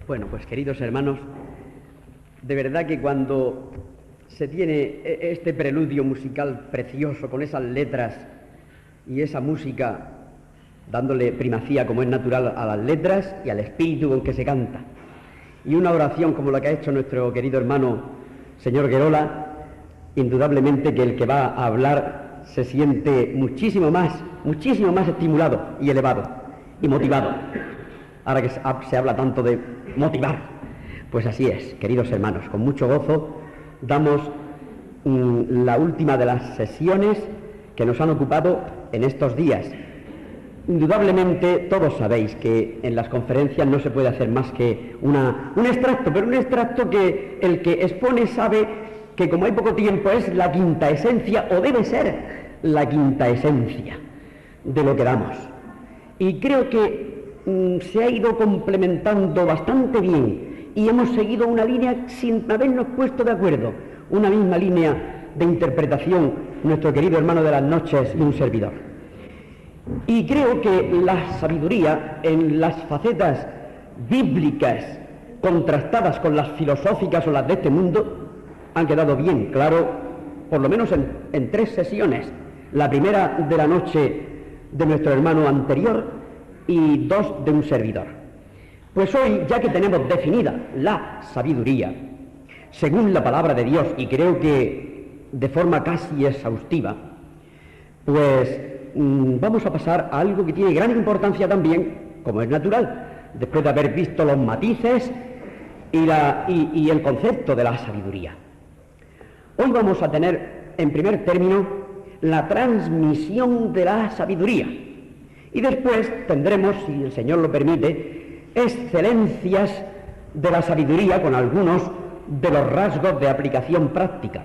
Bueno, pues queridos hermanos, de verdad que cuando se tiene este preludio musical precioso con esas letras y esa música dándole primacía como es natural a las letras y al espíritu con que se canta, y una oración como la que ha hecho nuestro querido hermano señor Guerola, indudablemente que el que va a hablar se siente muchísimo más estimulado y elevado y motivado. Ahora que se habla tanto de motivar, pues así es, queridos hermanos, con mucho gozo damos la última de las sesiones que nos han ocupado en estos días. Indudablemente todos sabéis que en las conferencias no se puede hacer más que un extracto, pero un extracto que el que expone sabe que como hay poco tiempo es la quinta esencia, o debe ser la quinta esencia de lo que damos. Y creo que se ha ido complementando bastante bien y hemos seguido una línea sin habernos puesto de acuerdo, una misma línea de interpretación, nuestro querido hermano de las noches y un servidor. Y creo que la sabiduría en las facetas bíblicas contrastadas con las filosóficas o las de este mundo han quedado bien claro, por lo menos en 3 sesiones. La primera de la noche de nuestro hermano anterior y 2 de un servidor. Pues hoy, ya que tenemos definida la sabiduría según la palabra de Dios, y creo que de forma casi exhaustiva, pues vamos a pasar a algo que tiene gran importancia también, como es natural, después de haber visto los matices y el concepto de la sabiduría. Hoy vamos a tener, en primer término, la transmisión de la sabiduría. Y después tendremos, si el Señor lo permite, excelencias de la sabiduría con algunos de los rasgos de aplicación práctica.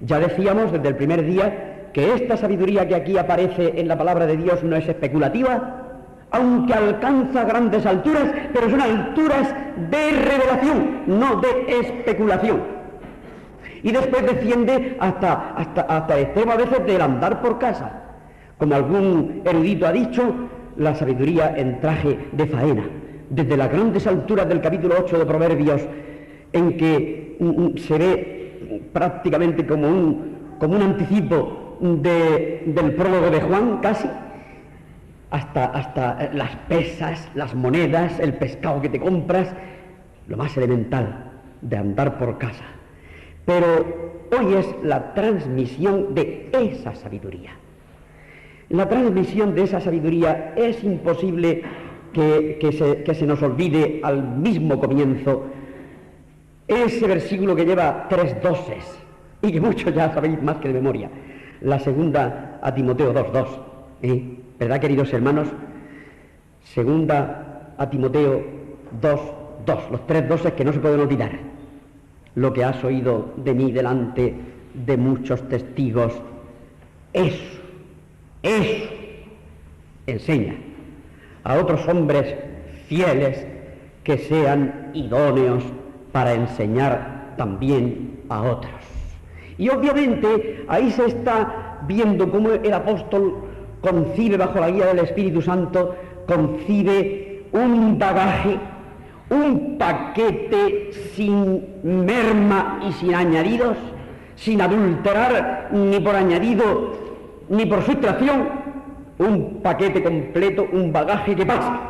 Ya decíamos desde el primer día que esta sabiduría que aquí aparece en la palabra de Dios no es especulativa, aunque alcanza grandes alturas, pero son alturas de revelación, no de especulación. Y después desciende hasta el extremo a veces del andar por casa. Como algún erudito ha dicho, la sabiduría en traje de faena, desde las grandes alturas del capítulo 8 de Proverbios, en que se ve prácticamente como un anticipo del prólogo de Juan, casi, hasta las pesas, las monedas, el pescado que te compras, lo más elemental de andar por casa. Pero hoy es la transmisión de esa sabiduría. La transmisión de esa sabiduría es imposible que se nos olvide al mismo comienzo ese versículo que lleva 3 doses y que muchos ya sabéis más que de memoria, la segunda a Timoteo 2:2, ¿verdad, queridos hermanos? Segunda a Timoteo 2:2, los 3 doses que no se pueden olvidar. Lo que has oído de mí delante de muchos testigos, eso enseña a otros hombres fieles que sean idóneos para enseñar también a otros. Y obviamente ahí se está viendo cómo el apóstol concibe, bajo la guía del Espíritu Santo, concibe un bagaje, un paquete sin merma y sin añadidos, sin adulterar ni por añadido ni por sustracción, un paquete completo, un bagaje que pasa,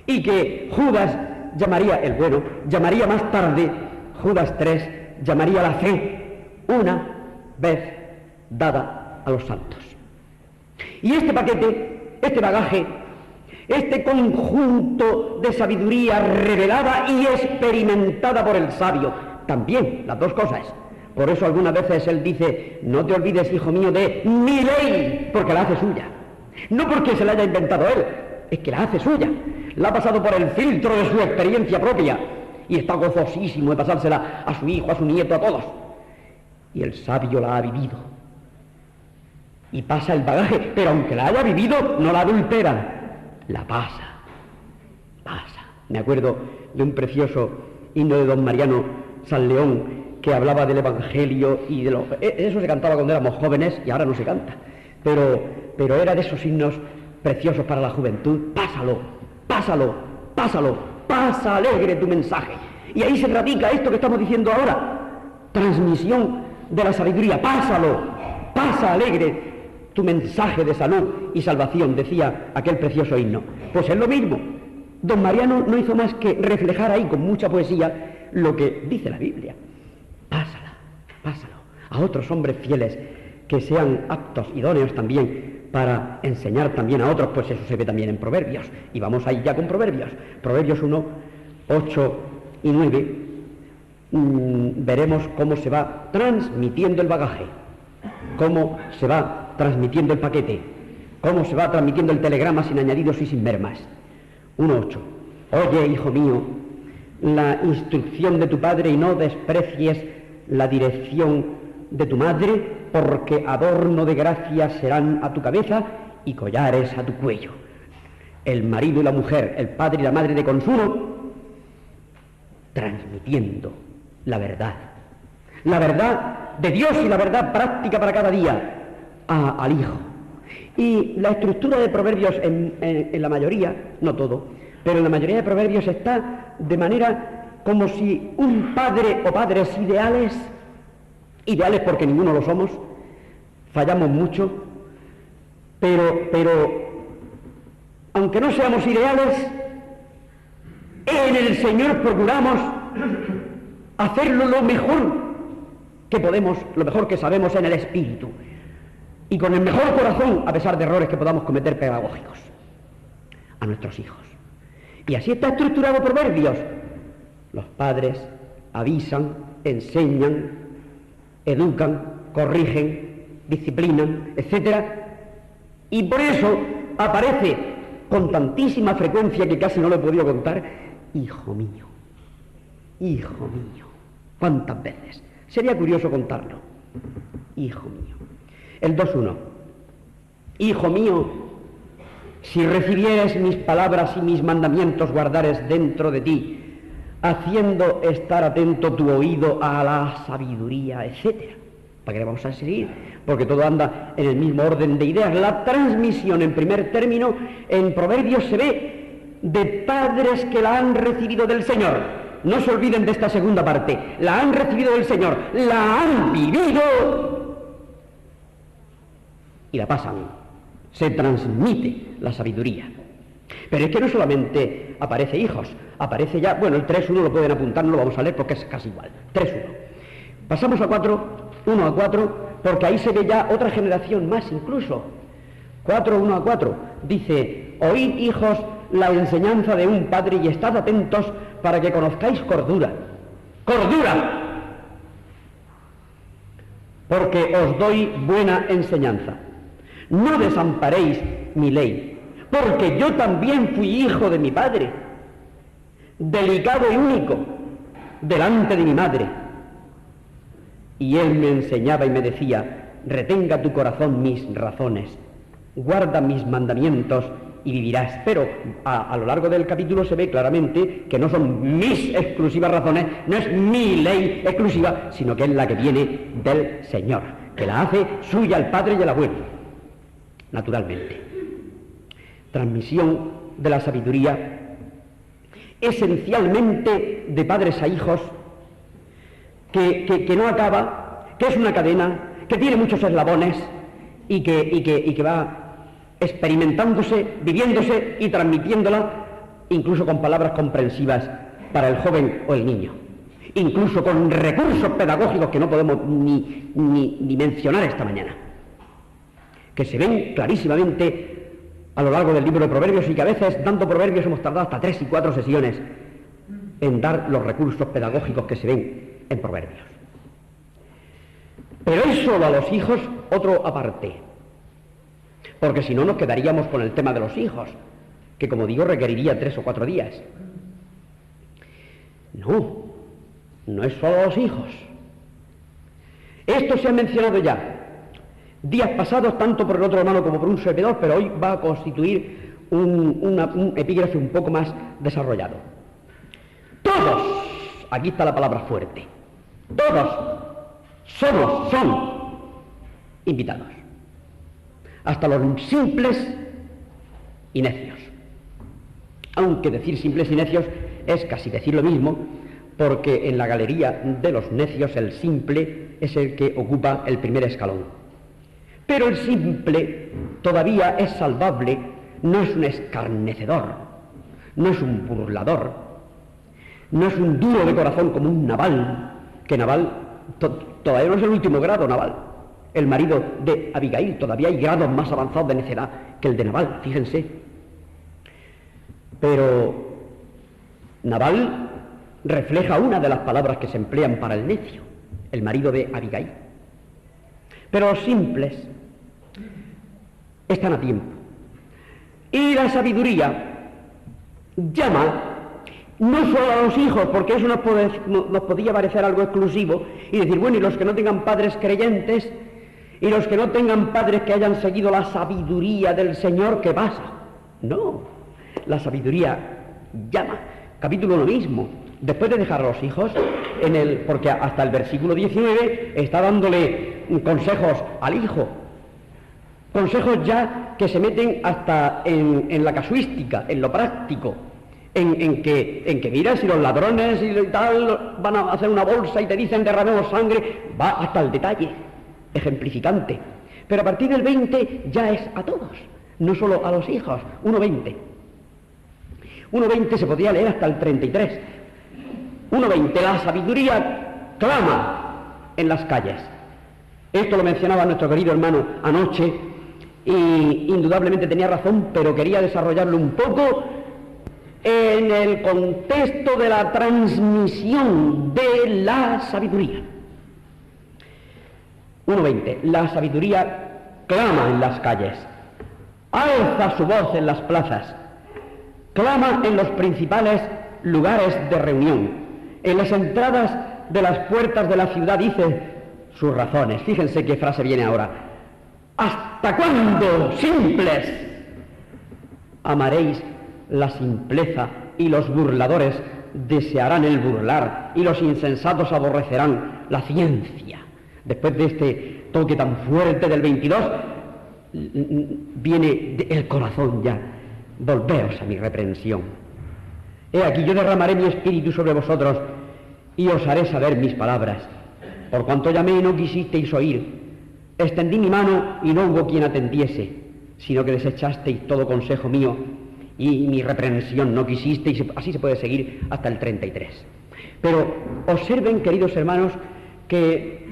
y que Judas llamaría el bueno, llamaría más tarde, Judas 3, llamaría la fe, una vez dada a los santos. Y este paquete, este bagaje, este conjunto de sabiduría revelada y experimentada por el sabio, también las 2 cosas. Por eso algunas veces él dice, no te olvides, hijo mío, de mi ley, porque la hace suya. No porque se la haya inventado él, es que la hace suya. La ha pasado por el filtro de su experiencia propia y está gozosísimo de pasársela a su hijo, a su nieto, a todos. Y el sabio la ha vivido. Y pasa el bagaje, pero aunque la haya vivido, no la adultera. La pasa. Me acuerdo de un precioso himno de don Mariano San León, que hablaba del Evangelio y de lo... Eso se cantaba cuando éramos jóvenes y ahora no se canta. Pero era de esos himnos preciosos para la juventud. Pásalo, pasa alegre tu mensaje. Y ahí se radica esto que estamos diciendo ahora, transmisión de la sabiduría. Pásalo, pasa alegre tu mensaje de salud y salvación, decía aquel precioso himno. Pues es lo mismo. Don Mariano no hizo más que reflejar ahí con mucha poesía lo que dice la Biblia. Pásalo a otros hombres fieles que sean aptos, idóneos también para enseñar también a otros, pues eso se ve también en Proverbios. Y vamos ahí ya con Proverbios. Proverbios 1, 8 y 9, veremos cómo se va transmitiendo el bagaje, cómo se va transmitiendo el paquete, cómo se va transmitiendo el telegrama sin añadidos y sin mermas. 1:8. Oye, hijo mío, la instrucción de tu padre y no desprecies la dirección de tu madre, porque adorno de gracia serán a tu cabeza y collares a tu cuello. El marido y la mujer, el padre y la madre de consumo, transmitiendo la verdad de Dios y la verdad práctica para cada día al hijo. Y la estructura de Proverbios en la mayoría, no todo, pero en la mayoría de Proverbios está de manera como si un padre o padres ideales porque ninguno lo somos, fallamos mucho, pero aunque no seamos ideales, en el Señor procuramos hacerlo lo mejor que podemos, lo mejor que sabemos en el espíritu, y con el mejor corazón, a pesar de errores que podamos cometer pedagógicos, a nuestros hijos. Y así está estructurado Proverbios. Los padres avisan, enseñan, educan, corrigen, disciplinan, etc. Y por eso aparece con tantísima frecuencia que casi no lo he podido contar, hijo mío, ¿cuántas veces? Sería curioso contarlo. Hijo mío. El 2:1. Hijo mío, si recibieres mis palabras y mis mandamientos guardares dentro de ti, haciendo estar atento tu oído a la sabiduría, etc. ¿Para qué le vamos a seguir? Porque todo anda en el mismo orden de ideas. La transmisión, en primer término, en Proverbios se ve de padres que la han recibido del Señor. No se olviden de esta segunda parte. La han recibido del Señor, la han vivido y la pasan. Se transmite la sabiduría. Pero es que no solamente aparece hijos, aparece ya, bueno, el 3:1 lo pueden apuntar, no lo vamos a leer porque es casi igual. 3:1. Pasamos a 1:4, porque ahí se ve ya otra generación más incluso. 1:4, dice, oíd, hijos, la enseñanza de un padre y estad atentos para que conozcáis cordura. ¡Cordura! Porque os doy buena enseñanza. No desamparéis mi ley, porque yo también fui hijo de mi padre, delicado y único, delante de mi madre. Y él me enseñaba y me decía, retenga tu corazón mis razones, guarda mis mandamientos y vivirás. Pero a lo largo del capítulo se ve claramente que no son mis exclusivas razones, no es mi ley exclusiva, sino que es la que viene del Señor, que la hace suya el Padre y el Abuelo, naturalmente. Transmisión de la sabiduría, esencialmente de padres a hijos, que no acaba, que es una cadena, que tiene muchos eslabones y que va experimentándose, viviéndose y transmitiéndola, incluso con palabras comprensivas para el joven o el niño, incluso con recursos pedagógicos que no podemos ni mencionar esta mañana, que se ven clarísimamente a lo largo del libro de Proverbios, y que a veces, dando Proverbios, hemos tardado hasta 3 y 4 sesiones en dar los recursos pedagógicos que se ven en Proverbios. Pero es solo a los hijos otro aparte, porque si no nos quedaríamos con el tema de los hijos, que como digo requeriría 3 o 4 días. No es solo a los hijos. Esto se ha mencionado ya días pasados, tanto por el otro hermano como por un servidor, pero hoy va a constituir un epígrafe un poco más desarrollado. Todos, aquí está la palabra fuerte, todos son invitados, hasta los simples y necios. Aunque decir simples y necios es casi decir lo mismo, porque en la galería de los necios el simple es el que ocupa el primer escalón. Pero el simple todavía es salvable, no es un escarnecedor, no es un burlador, no es un duro de corazón como un Nabal, que Nabal todavía no es el último grado, Nabal, el marido de Abigail. Todavía hay grados más avanzados de necedad que el de Nabal, fíjense. Pero Nabal refleja una de las palabras que se emplean para el necio, el marido de Abigail. Pero los simples están a tiempo. Y la sabiduría llama no solo a los hijos, porque eso nos podía parecer algo exclusivo, y decir, bueno, y los que no tengan padres creyentes, y los que no tengan padres que hayan seguido la sabiduría del Señor, ¿qué pasa? No, la sabiduría llama. Capítulo 1 mismo, después de dejar a los hijos, porque hasta el versículo 19 está dándole consejos al hijo, consejos ya que se meten hasta en la casuística, en lo práctico, en que mira, si los ladrones y tal van a hacer una bolsa y te dicen derramemos sangre, va hasta el detalle ejemplificante. Pero a partir del 20 ya es a todos, no solo a los hijos. 1:20. 1:20 se podría leer hasta el 33. 1:20, la sabiduría clama en las calles. Esto lo mencionaba nuestro querido hermano anoche, y indudablemente tenía razón, pero quería desarrollarlo un poco en el contexto de la transmisión de la sabiduría. 1:20, la sabiduría clama en las calles, alza su voz en las plazas, clama en los principales lugares de reunión, en las entradas de las puertas de la ciudad dice sus razones. Fíjense qué frase viene ahora. ¿Hasta cuándo, simples, amaréis la simpleza y los burladores desearán el burlar y los insensatos aborrecerán la ciencia? Después de este toque tan fuerte del 22, viene el corazón ya. Volveos a mi reprensión. He aquí, yo derramaré mi espíritu sobre vosotros y os haré saber mis palabras. Por cuanto llamé y no quisisteis oír, extendí mi mano y no hubo quien atendiese, sino que desechasteis todo consejo mío y mi reprensión no quisisteis. Así se puede seguir hasta el 33. Pero observen, queridos hermanos, que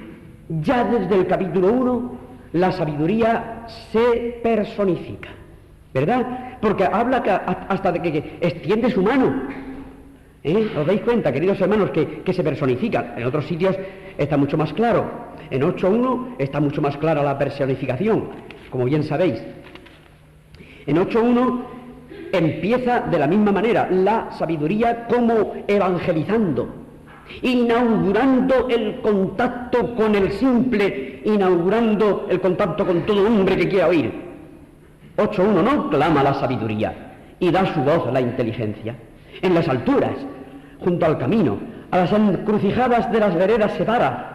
ya desde el capítulo 1 la sabiduría se personifica, ¿verdad? Porque habla hasta de que extiende su mano. ¿Os dais cuenta, queridos hermanos, que se personifica? En otros sitios está mucho más claro. En 8.1 está mucho más clara la personificación, como bien sabéis. En 8.1 empieza de la misma manera la sabiduría como evangelizando, inaugurando el contacto con el simple, inaugurando el contacto con todo hombre que quiera oír. 8.1 no clama la sabiduría y da su voz a la inteligencia. En las alturas, junto al camino, a las encrucijadas de las veredas se para.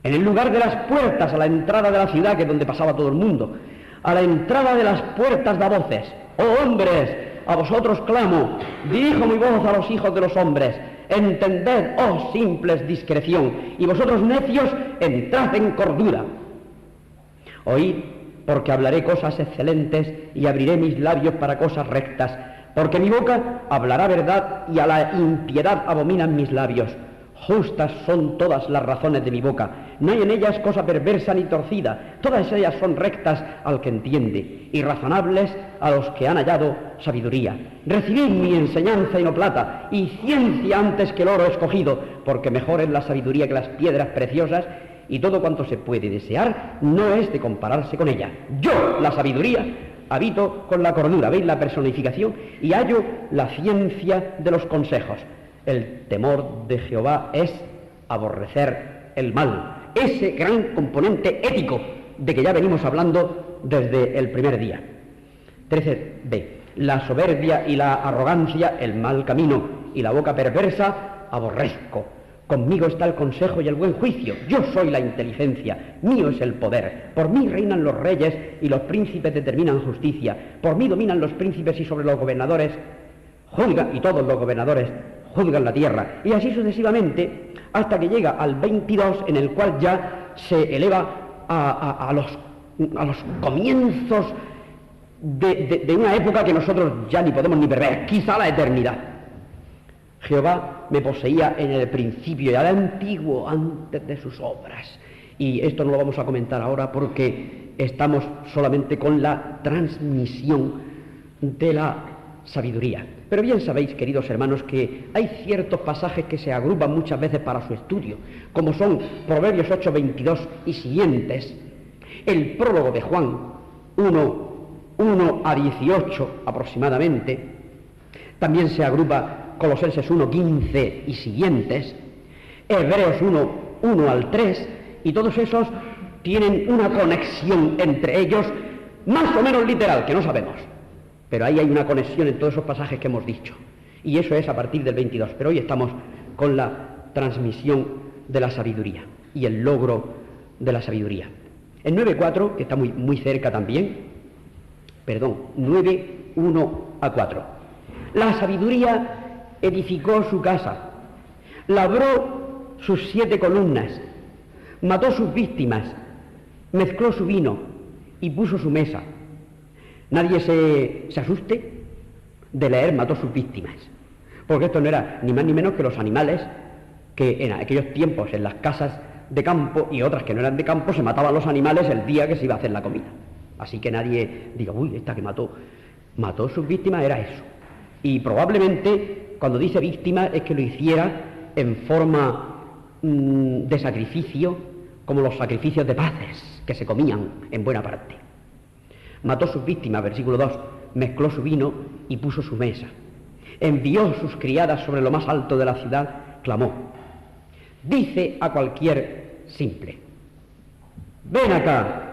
En el lugar de las puertas, a la entrada de la ciudad, que es donde pasaba todo el mundo, a la entrada de las puertas da voces. Oh hombres, a vosotros clamo, dirijo mi voz a los hijos de los hombres. Entended, oh simples, discreción, y vosotros necios, entrad en cordura. Oíd, porque hablaré cosas excelentes y abriré mis labios para cosas rectas, porque mi boca hablará verdad y a la impiedad abominan mis labios. Justas son todas las razones de mi boca, no hay en ellas cosa perversa ni torcida, todas ellas son rectas al que entiende, y razonables a los que han hallado sabiduría. Recibid mi enseñanza y no plata, y ciencia antes que el oro escogido, porque mejor es la sabiduría que las piedras preciosas, y todo cuanto se puede desear no es de compararse con ella. Yo, la sabiduría, habito con la cordura, ¿veis la personificación? Y hallo la ciencia de los consejos. El temor de Jehová es aborrecer el mal, ese gran componente ético de que ya venimos hablando desde el primer día. 13b. La soberbia y la arrogancia, el mal camino y la boca perversa, aborrezco. Conmigo está el consejo y el buen juicio. Yo soy la inteligencia, mío es el poder. Por mí reinan los reyes y los príncipes determinan justicia. Por mí dominan los príncipes y sobre los gobernadores juzga, y todos los gobernadores juzgan la tierra, y así sucesivamente, hasta que llega al 22, en el cual ya se eleva a los comienzos de una época que nosotros ya ni podemos ni prever, quizá la eternidad. Jehová me poseía en el principio, ya de antiguo, antes de sus obras. Y esto no lo vamos a comentar ahora porque estamos solamente con la transmisión de la sabiduría. Pero bien sabéis, queridos hermanos, que hay ciertos pasajes que se agrupan muchas veces para su estudio, como son Proverbios 8:22 y siguientes, el prólogo de Juan 1 a 18 aproximadamente, también se agrupa Colosenses 1:15 y siguientes, Hebreos 1 al 3, y todos esos tienen una conexión entre ellos, más o menos literal, que no sabemos. Pero ahí hay una conexión en todos esos pasajes que hemos dicho. Y eso es a partir del 22. Pero hoy estamos con la transmisión de la sabiduría y el logro de la sabiduría. En 9:4, que está muy cerca también, 9:1 a 4. La sabiduría edificó su casa, labró sus 7 columnas, mató sus víctimas, mezcló su vino y puso su mesa. Nadie se asuste de leer mató sus víctimas, porque esto no era ni más ni menos que los animales que en aquellos tiempos en las casas de campo y otras que no eran de campo se mataban los animales el día que se iba a hacer la comida. Así que nadie diga, uy, esta que mató sus víctimas, era eso. Y probablemente cuando dice víctima es que lo hiciera en forma de sacrificio, como los sacrificios de paces que se comían en buena parte. Mató sus víctimas, versículo 2, mezcló su vino y puso su mesa. Envió sus criadas sobre lo más alto de la ciudad, clamó. Dice a cualquier simple, ven acá.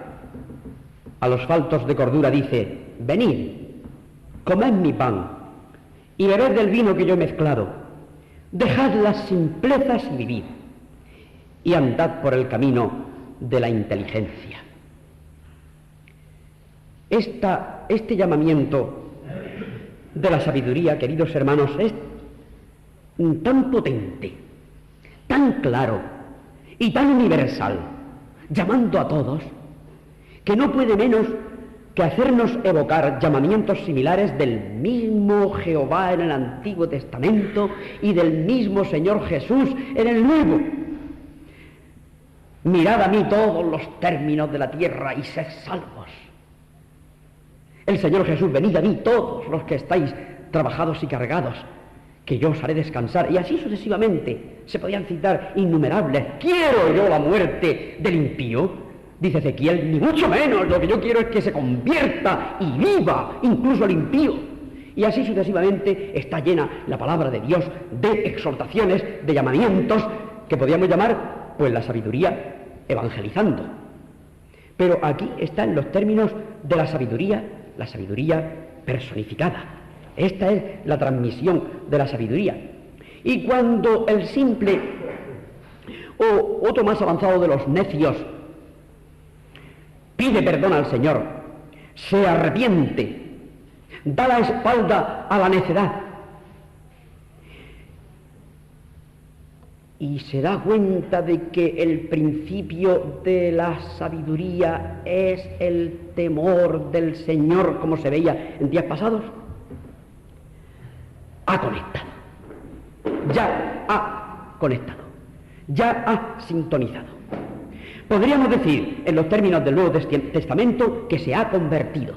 A los faltos de cordura dice, venid, comed mi pan y bebed del vino que yo he mezclado. Dejad las simplezas y vivid, y andad por el camino de la inteligencia. Este llamamiento de la sabiduría, queridos hermanos, es tan potente, tan claro y tan universal, llamando a todos, que no puede menos que hacernos evocar llamamientos similares del mismo Jehová en el Antiguo Testamento y del mismo Señor Jesús en el Nuevo. Mirad a mí todos los términos de la tierra y sed salvos. El Señor Jesús, venid a mí todos los que estáis trabajados y cargados, que yo os haré descansar. Y así sucesivamente se podían citar innumerables. ¿Quiero yo la muerte del impío? Dice Ezequiel, ni mucho menos. Lo que yo quiero es que se convierta y viva incluso el impío. Y así sucesivamente está llena la palabra de Dios de exhortaciones, de llamamientos que podríamos llamar, pues, la sabiduría evangelizando. Pero aquí están los términos de la sabiduría personificada. Esta es la transmisión de la sabiduría. Y cuando el simple o otro más avanzado de los necios pide perdón al Señor, se arrepiente, da la espalda a la necedad y se da cuenta de que el principio de la sabiduría es el temor del Señor, como se veía en días pasados, ha conectado, ya ha conectado, ya ha sintonizado. Podríamos decir, en los términos del Nuevo Testamento, que se ha convertido.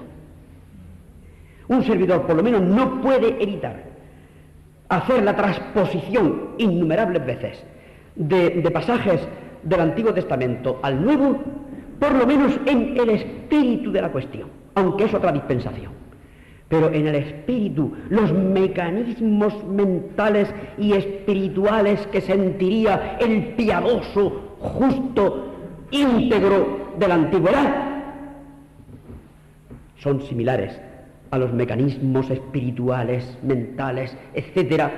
Un servidor, por lo menos, no puede evitar hacer la transposición innumerables veces de pasajes del Antiguo Testamento al Nuevo, por lo menos en el espíritu de la cuestión, aunque es otra dispensación. Pero en el espíritu, los mecanismos mentales y espirituales que sentiría el piadoso, justo, íntegro de la antigüedad son similares a los mecanismos espirituales, mentales, etcétera,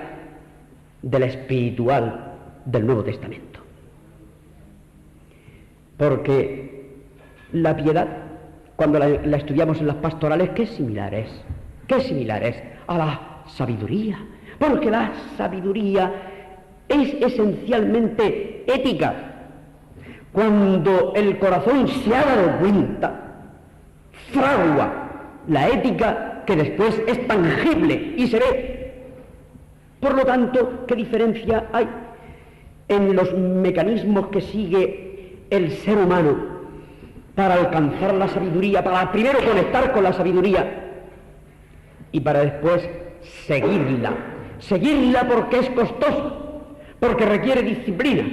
del espiritual del Nuevo Testamento. Porque la piedad, cuando la estudiamos en las pastorales, ¿qué similar es a la sabiduría, porque la sabiduría es esencialmente ética. Cuando el corazón se ha dado cuenta, fragua la ética que después es tangible y se ve. Por lo tanto, ¿qué diferencia hay en los mecanismos que sigue el ser humano para alcanzar la sabiduría, para primero conectar con la sabiduría y para después seguirla? Seguirla porque es costoso, porque requiere disciplina,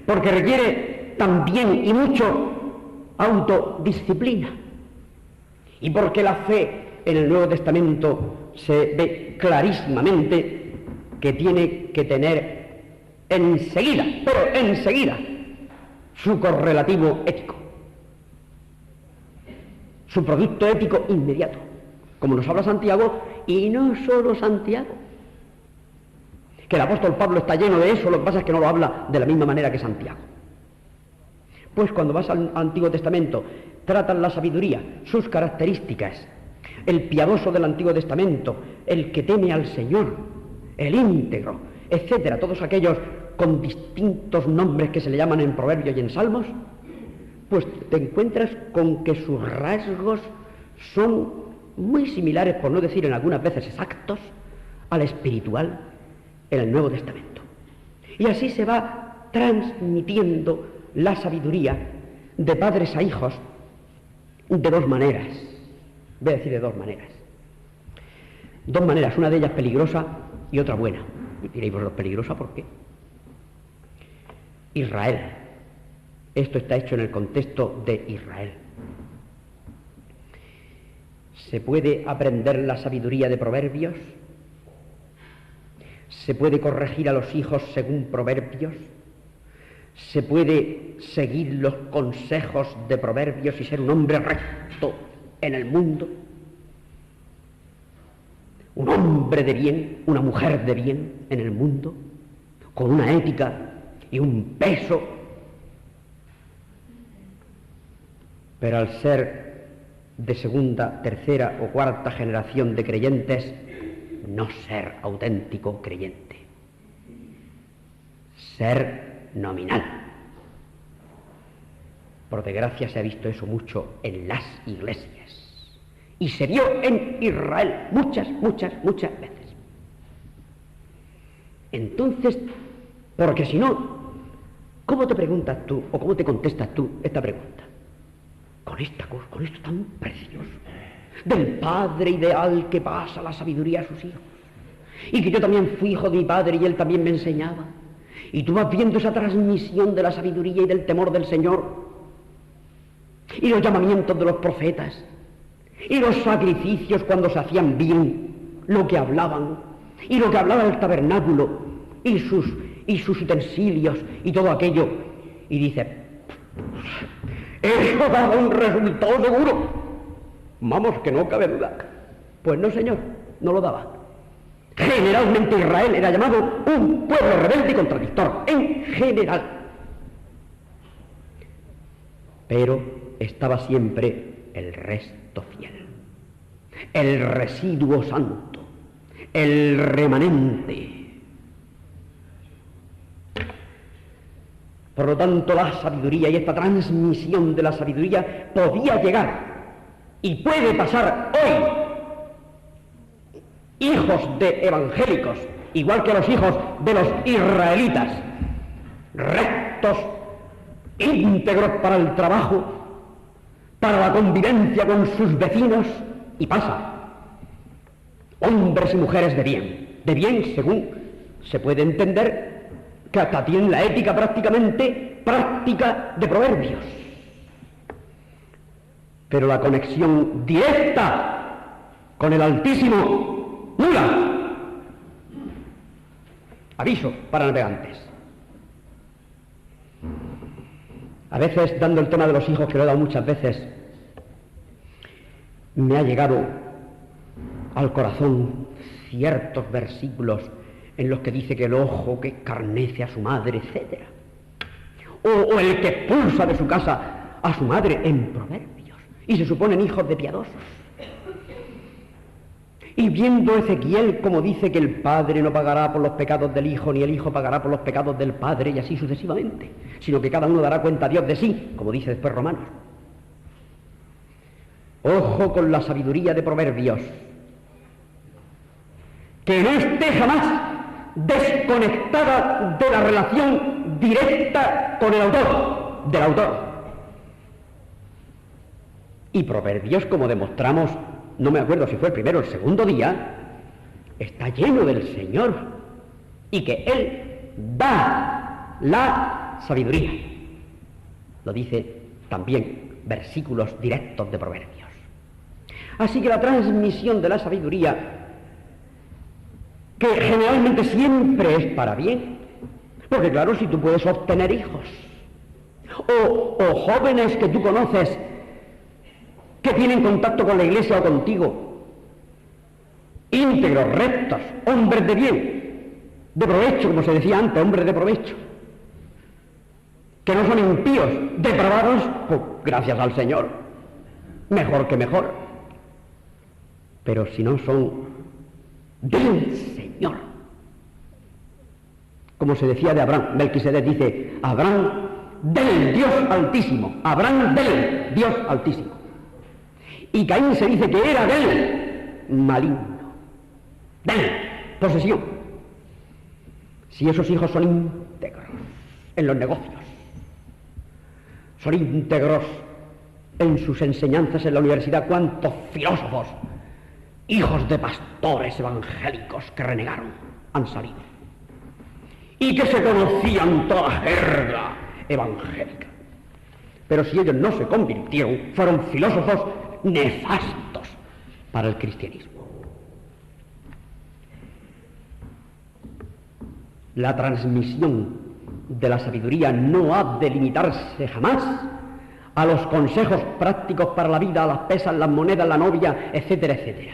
porque requiere también y mucho autodisciplina, y porque la fe en el Nuevo Testamento se ve clarísimamente que tiene que tener enseguida, pero enseguida, su correlativo ético, su producto ético inmediato, como nos habla Santiago, y no solo Santiago, que el apóstol Pablo está lleno de eso, lo que pasa es que no lo habla de la misma manera que Santiago. Pues cuando vas al Antiguo Testamento, tratan la sabiduría, sus características, el piadoso del Antiguo Testamento, el que teme al Señor, el íntegro, etcétera, todos aquellos con distintos nombres que se le llaman en Proverbios y en Salmos, pues te encuentras con que sus rasgos son muy similares, por no decir en algunas veces exactos, al espiritual en el Nuevo Testamento. Y así se va transmitiendo la sabiduría de padres a hijos de dos maneras. Voy a decir de dos maneras. Dos maneras, una de ellas peligrosa y otra buena. Y diréis, vosotros, ¿peligrosa por qué? Israel. Esto está hecho en el contexto de Israel. ¿Se puede aprender la sabiduría de Proverbios? ¿Se puede corregir a los hijos según Proverbios? ¿Se puede seguir los consejos de Proverbios y ser un hombre recto en el mundo? Un hombre de bien, una mujer de bien en el mundo, con una ética y un peso. Pero al ser de segunda, tercera o cuarta generación de creyentes, no ser auténtico creyente, ser nominal. Por desgracia se ha visto eso mucho en las iglesias y se vio en Israel muchas veces. Entonces, porque si no, ¿cómo te preguntas tú o cómo te contestas tú esta pregunta? Con esta cosa, con esto tan precioso del Padre ideal que pasa la sabiduría a sus hijos, y que yo también fui hijo de mi padre y él también me enseñaba, y tú vas viendo esa transmisión de la sabiduría y del temor del Señor, y los llamamientos de los profetas, y los sacrificios cuando se hacían bien, lo que hablaban, y lo que hablaba el tabernáculo, y sus utensilios, y todo aquello, y dice, eso daba un resultado seguro. Vamos, que no cabe duda. Pues no, señor, no lo daba. Generalmente Israel era llamado un pueblo rebelde y contradictor, en general. Pero estaba siempre el resto fiel, el residuo santo, el remanente. Por lo tanto, la sabiduría y esta transmisión de la sabiduría podía llegar y puede pasar hoy. Hijos de evangélicos, igual que los hijos de los israelitas, rectos, íntegros para el trabajo, para la convivencia con sus vecinos, y pasa. Hombres y mujeres de bien según se puede entender que hasta tienen la ética práctica de Proverbios. Pero la conexión directa con el Altísimo, nula. Aviso para navegantes. A veces, dando el tema de los hijos, que lo he dado muchas veces, me ha llegado al corazón ciertos versículos en los que dice que el ojo que escarnece a su madre, etc. O el que expulsa de su casa a su madre, en Proverbios, y se suponen hijos de piadosos. Y viendo Ezequiel como dice que el Padre no pagará por los pecados del Hijo, ni el Hijo pagará por los pecados del Padre, y así sucesivamente, sino que cada uno dará cuenta a Dios de sí, como dice después Romanos. Ojo con la sabiduría de Proverbios, que no esté jamás desconectada de la relación directa con el autor, del autor. Y Proverbios, como demostramos, no me acuerdo si fue el primero o el segundo día, está lleno del Señor y que Él da la sabiduría. Lo dice también versículos directos de Proverbios. Así que la transmisión de la sabiduría, que generalmente siempre es para bien, porque claro, si tú puedes obtener hijos, o jóvenes que tú conoces, que tienen contacto con la iglesia o contigo, íntegros, rectos, hombres de bien, de provecho, como se decía antes, hombres de provecho, que no son impíos, depravados, pues gracias al Señor, mejor que mejor. Pero si no son del Señor, como se decía de Abraham, Melquisedec dice, Abraham del Dios Altísimo, Abraham del Dios Altísimo. Y Caín se dice que era del maligno, del posesión. Si esos hijos son íntegros en los negocios, son íntegros en sus enseñanzas en la universidad, ¿cuántos filósofos, hijos de pastores evangélicos que renegaron, han salido? Y que se conocían toda la jerga evangélica. Pero si ellos no se convirtieron, fueron filósofos nefastos para el cristianismo. La transmisión de la sabiduría no ha de limitarse jamás a los consejos prácticos para la vida, a las pesas, las monedas, la novia, etcétera, etcétera.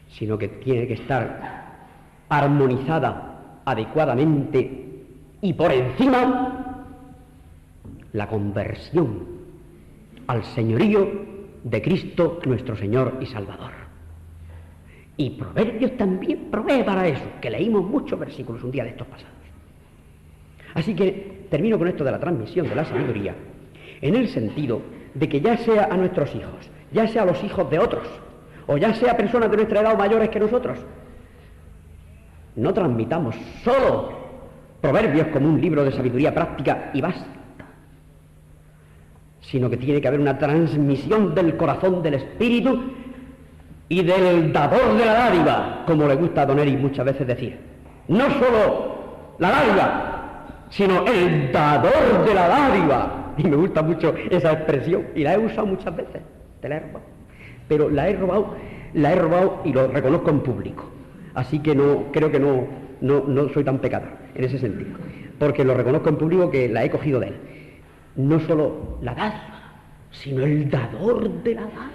Sino que tiene que estar armonizada adecuadamente y por encima la conversión al señorío de Cristo nuestro Señor y Salvador. Y Proverbios también provee para eso, que leímos muchos versículos un día de estos pasados. Así que termino con esto de la transmisión de la sabiduría, en el sentido de que ya sea a nuestros hijos, ya sea a los hijos de otros, o ya sea a personas de nuestra edad o mayores que nosotros, no transmitamos solo Proverbios como un libro de sabiduría práctica y basta, sino que tiene que haber una transmisión del corazón del Espíritu y del dador de la dádiva, como le gusta a Don Eric muchas veces decir. No solo la dádiva, sino el dador de la dádiva. Y me gusta mucho esa expresión, y la he usado muchas veces, te la he robado. Pero la he robado y lo reconozco en público. Así que creo que no soy tan pecador en ese sentido, porque lo reconozco en público que la he cogido de él. No solo la dádiva, sino el dador de la dádiva.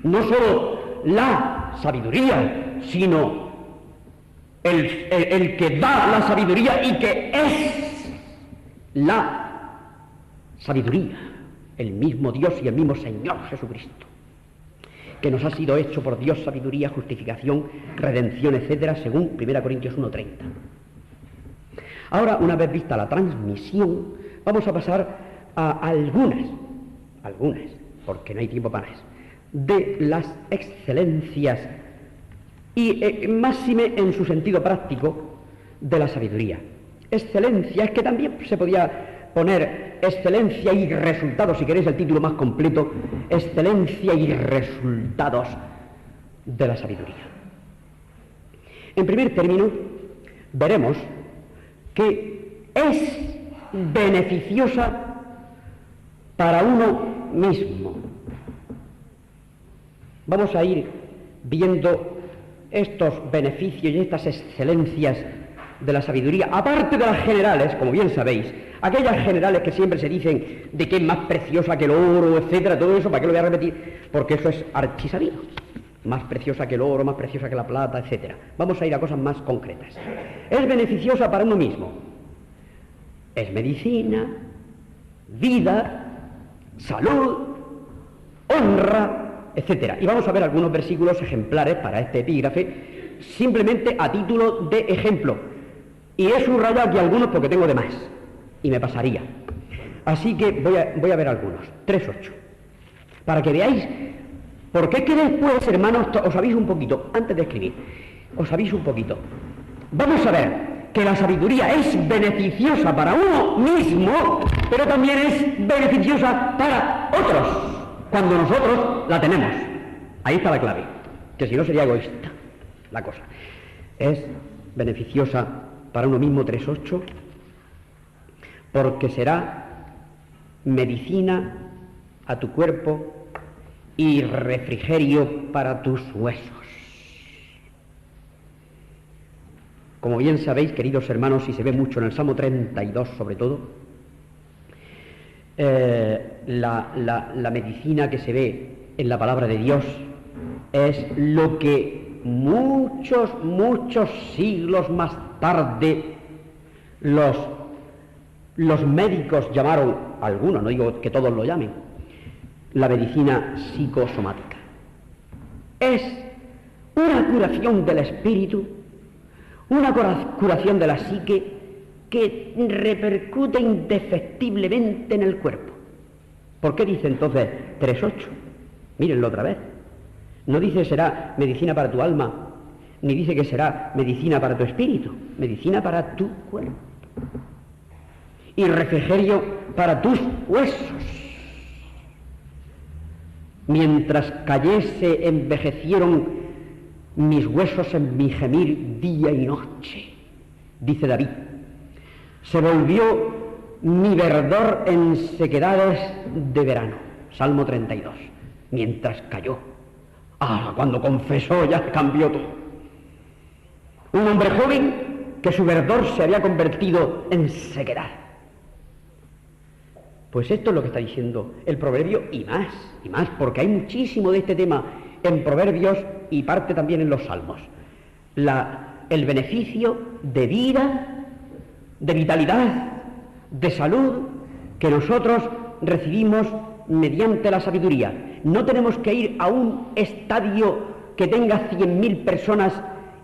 No solo la sabiduría, sino el que da la sabiduría y que es la sabiduría, el mismo Dios y el mismo Señor Jesucristo, que nos ha sido hecho por Dios sabiduría, justificación, redención, etcétera, según 1 Corintios 1:30. Ahora, una vez vista la transmisión, vamos a pasar a algunas, porque no hay tiempo para eso, de las excelencias y máxime en su sentido práctico de la sabiduría. Excelencias que también se podía poner excelencia y resultados, si queréis el título más completo, excelencia y resultados de la sabiduría. En primer término, veremos que es beneficiosa para uno mismo. Vamos a ir viendo estos beneficios y estas excelencias de la sabiduría, aparte de las generales, como bien sabéis, aquellas generales que siempre se dicen de que es más preciosa que el oro, etcétera, todo eso, ¿para qué lo voy a repetir? Porque eso es archisabido. Más preciosa que el oro, más preciosa que la plata, etcétera. Vamos a ir a cosas más concretas. Es beneficiosa para uno mismo. Es medicina, vida, salud, honra, etc. Y vamos a ver algunos versículos ejemplares para este epígrafe, simplemente a título de ejemplo. Y he subrayado aquí algunos porque tengo de más, y me pasaría. Así que voy a ver algunos, 3:8, para que veáis, porque es que después, hermanos, os aviso un poquito, antes de escribir, os aviso un poquito. Vamos a ver que la sabiduría es beneficiosa para uno mismo, pero también es beneficiosa para otros, cuando nosotros la tenemos. Ahí está la clave, que si no sería egoísta la cosa. Es beneficiosa para uno mismo, 3:8, porque será medicina a tu cuerpo y refrigerio para tus huesos. Como bien sabéis, queridos hermanos, y se ve mucho en el Salmo 32 sobre todo, la medicina que se ve en la palabra de Dios es lo que muchos siglos más tarde los médicos llamaron, algunos, no digo que todos lo llamen, la medicina psicosomática. Es una curación del espíritu, una curación de la psique que repercute indefectiblemente en el cuerpo. ¿Por qué dice entonces 3:8? Mírenlo otra vez. No dice será medicina para tu alma, ni dice que será medicina para tu espíritu, medicina para tu cuerpo. Y refrigerio para tus huesos. Mientras cayese, envejecieron mis huesos en mi gemir día y noche, dice David. Se volvió mi verdor en sequedades de verano, Salmo 32. Mientras cayó, cuando confesó ya cambió todo. Un hombre joven que su verdor se había convertido en sequedad. Pues esto es lo que está diciendo el proverbio y más, porque hay muchísimo de este tema en proverbios y parte también en los salmos. El beneficio de vida, de vitalidad, de salud, que nosotros recibimos mediante la sabiduría. No tenemos que ir a un estadio que tenga 100.000 personas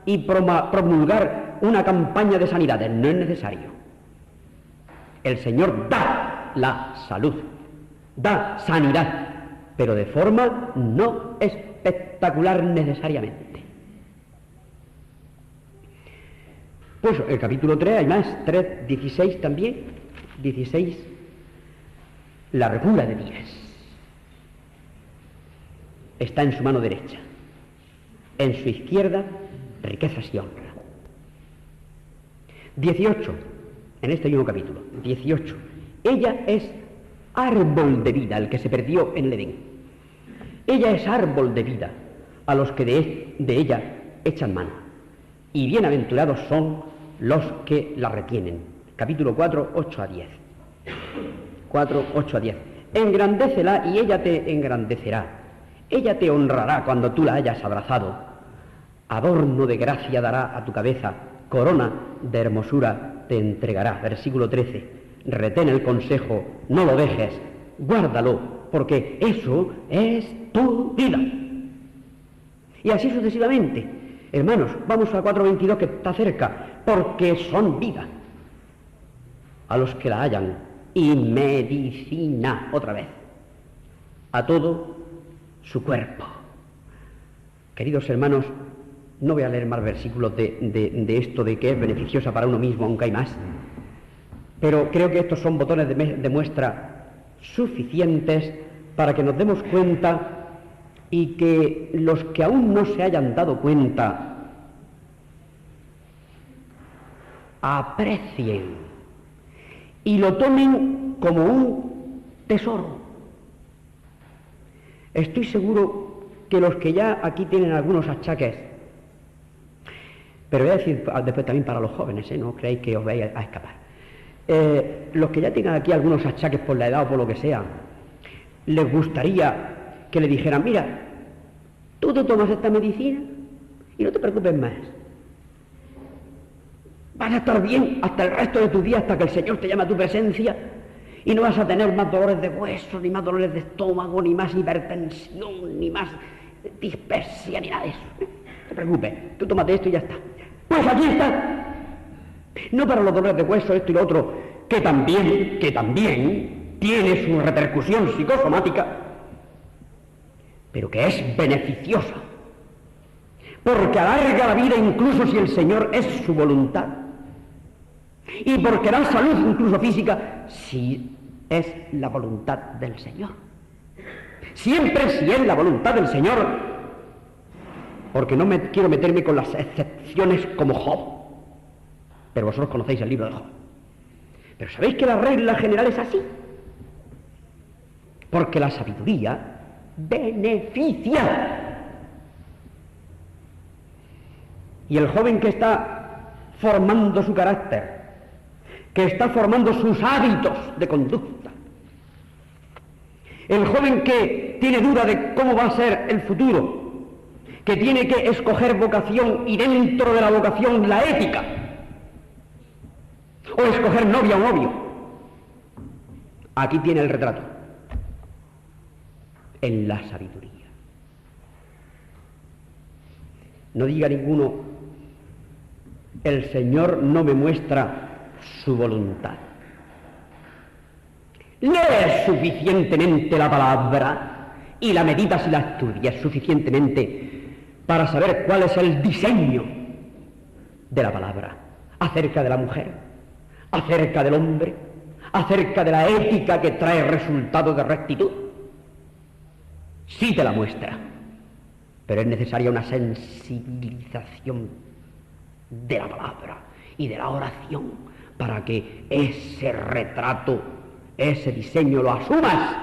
y promulgar una campaña de sanidades, no es necesario. El Señor da la salud, da sanidad, pero de forma no espectacular necesariamente. Pues el capítulo 3 hay más, 3:16 también, 16, la regula de bienes está en su mano derecha, en su izquierda riquezas y honra. 18, en este mismo capítulo, 18, ella es árbol de vida, el que se perdió en el Edén. Ella es árbol de vida a los que de ella echan mano. Y bienaventurados son los que la retienen. Capítulo 4, 8-10. 4, 8-10. Engrandécela y ella te engrandecerá. Ella te honrará cuando tú la hayas abrazado. Adorno de gracia dará a tu cabeza. Corona de hermosura te entregará. Versículo 13. Retén el consejo, no lo dejes, guárdalo, porque eso es tu vida. Y así sucesivamente. Hermanos, vamos a 4:22 que está cerca, porque son vida a los que la hallan, y medicina, otra vez, a todo su cuerpo. Queridos hermanos, no voy a leer más versículos de esto de que es beneficiosa para uno mismo, aunque hay más. Pero creo que estos son botones de muestra suficientes para que nos demos cuenta y que los que aún no se hayan dado cuenta aprecien y lo tomen como un tesoro. Estoy seguro que los que ya aquí tienen algunos achaques, pero voy a decir después también para los jóvenes, no creáis que os vais a escapar. Los que ya tengan aquí algunos achaques por la edad o por lo que sea, les gustaría que le dijeran, mira, tú te tomas esta medicina y no te preocupes más. Vas a estar bien hasta el resto de tu vida, hasta que el Señor te llame a tu presencia Y no vas a tener más dolores de hueso, ni más dolores de estómago, ni más hipertensión, ni más dispepsia, ni nada de eso. No te preocupes, tú tómate esto y ya está. Pues aquí está. No para los dolores de hueso, esto y lo otro, que también tiene su repercusión psicosomática, pero que es beneficiosa, porque alarga la vida incluso si el Señor es su voluntad, y porque da salud incluso física si es la voluntad del Señor. Siempre si es la voluntad del Señor, porque no me quiero meterme con las excepciones como Job, pero vosotros conocéis el libro de Job. Pero sabéis que la regla general es así, porque la sabiduría beneficia. Y el joven que está formando su carácter, que está formando sus hábitos de conducta, el joven que tiene duda de cómo va a ser el futuro, que tiene que escoger vocación y dentro de la vocación la ética, o escoger novia o novio, aquí tiene el retrato, en la sabiduría. No diga ninguno, el Señor no me muestra su voluntad. Lees suficientemente la palabra y la meditas y la estudias suficientemente para saber cuál es el diseño de la palabra acerca de la mujer, acerca del hombre, acerca de la ética que trae resultado de rectitud. Sí te la muestra, pero es necesaria una sensibilización de la palabra y de la oración para que ese retrato, ese diseño lo asumas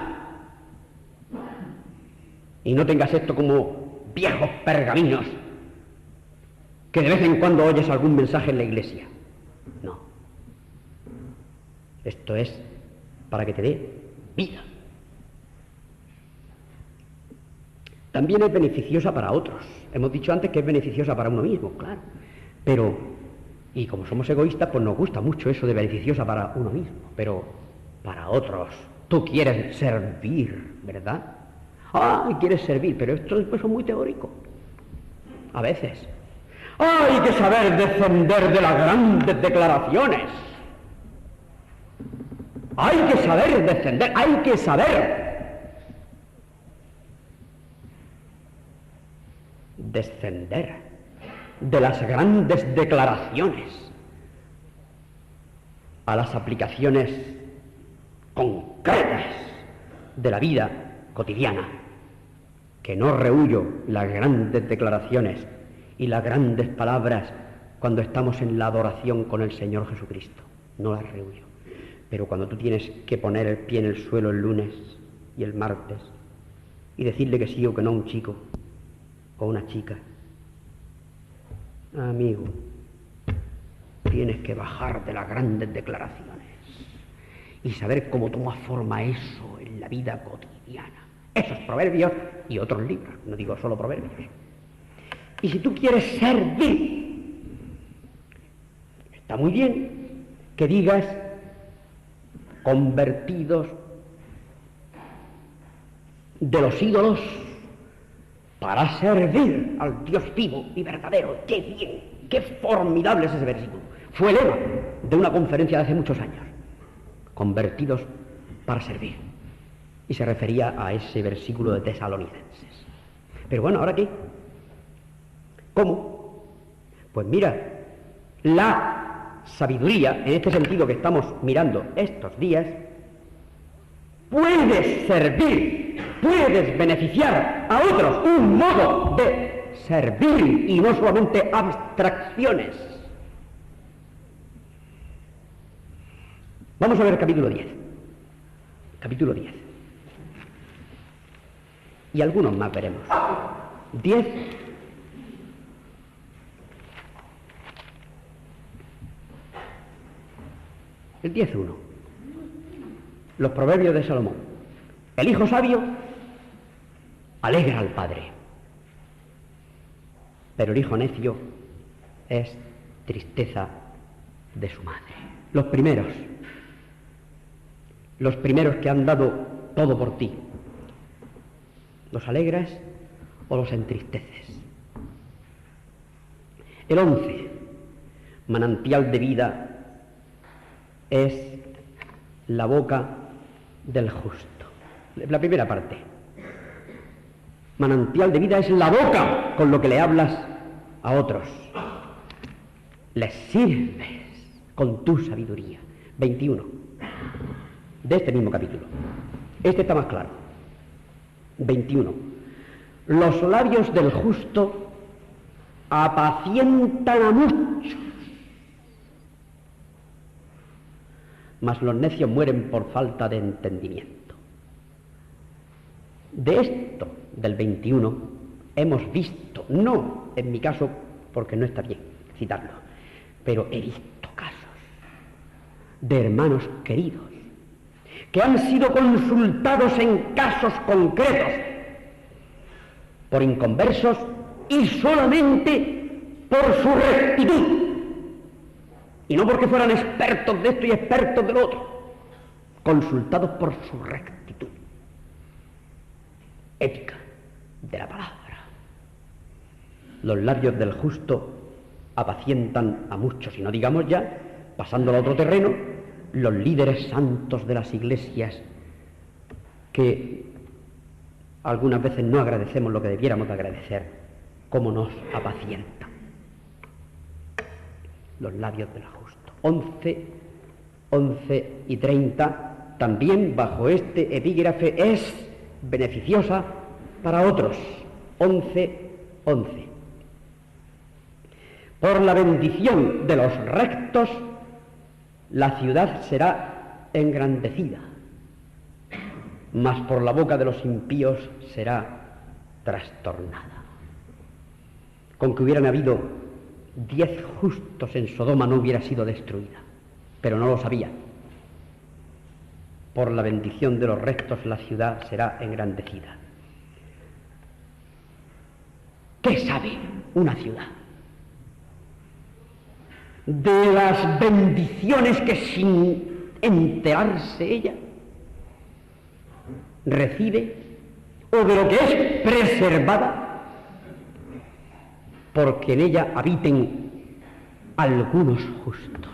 y no tengas esto como viejos pergaminos que de vez en cuando oyes algún mensaje en la iglesia. No, esto es para que te dé vida. También es beneficiosa para otros. Hemos dicho antes que es beneficiosa para uno mismo, claro. Pero, y como somos egoístas, pues nos gusta mucho eso de beneficiosa para uno mismo. Pero para otros, tú quieres servir, ¿verdad? Quieres servir, pero esto después es muy teórico. A veces. Hay que saber defender de las grandes declaraciones. Hay que saber defender, hay que saber descender de las grandes declaraciones a las aplicaciones concretas de la vida cotidiana, que no rehuyo las grandes declaraciones y las grandes palabras cuando estamos en la adoración con el Señor Jesucristo, no las rehuyo, pero cuando tú tienes que poner el pie en el suelo el lunes y el martes y decirle que sí o que no a un chico o una chica, amigo, tienes que bajar de las grandes declaraciones y saber cómo toma forma eso en la vida cotidiana. Esos proverbios y otros libros, no digo solo proverbios. Y si tú quieres servir, está muy bien que digas convertidos de los ídolos para servir al Dios vivo y verdadero. ¡Qué bien! ¡Qué formidable es ese versículo! Fue el lema de una conferencia de hace muchos años. Convertidos para servir. Y se refería a ese versículo de Tesalonicenses. Pero bueno, ¿ahora qué? ¿Cómo? Pues mira, la sabiduría, en este sentido que estamos mirando estos días, puedes servir, puedes beneficiar a otros, un modo de servir y no solamente abstracciones. Vamos a ver el capítulo 10. Capítulo 10. Y algunos más veremos. 10. El 10.1. Los proverbios de Salomón. El hijo sabio alegra al padre, pero el hijo necio es tristeza de su madre. Los primeros. los primeros que han dado todo por ti. ¿Los alegras o los entristeces? El 11, manantial de vida, es la boca del justo. La primera parte. Manantial de vida es la boca con lo que le hablas a otros. Les sirves con tu sabiduría. 21. De este mismo capítulo. Este está más claro. 21. Los labios del justo apacientan a muchos, mas los necios mueren por falta de entendimiento. De esto, del 21, hemos visto, no en mi caso, porque no está bien citarlo, pero he visto casos de hermanos queridos que han sido consultados en casos concretos por inconversos y solamente por su rectitud, y no porque fueran expertos de esto y expertos de lo otro, consultados por su rectitud ética de la palabra. Los labios del justo apacientan a muchos, y no digamos ya, pasándolo a otro terreno, los líderes santos de las iglesias que algunas veces no agradecemos lo que debiéramos de agradecer, cómo nos apacientan. Los labios del justo. 11 y 30, también bajo este epígrafe, es beneficiosa para otros. 11. Por la bendición de los rectos, la ciudad será engrandecida, mas por la boca de los impíos será trastornada. Con que hubieran habido 10 justos en Sodoma no hubiera sido destruida, pero no lo sabían. Por la bendición de los rectos la ciudad será engrandecida. ¿Qué sabe una ciudad de las bendiciones que sin enterarse ella recibe, o de lo que es preservada porque en ella habiten algunos justos?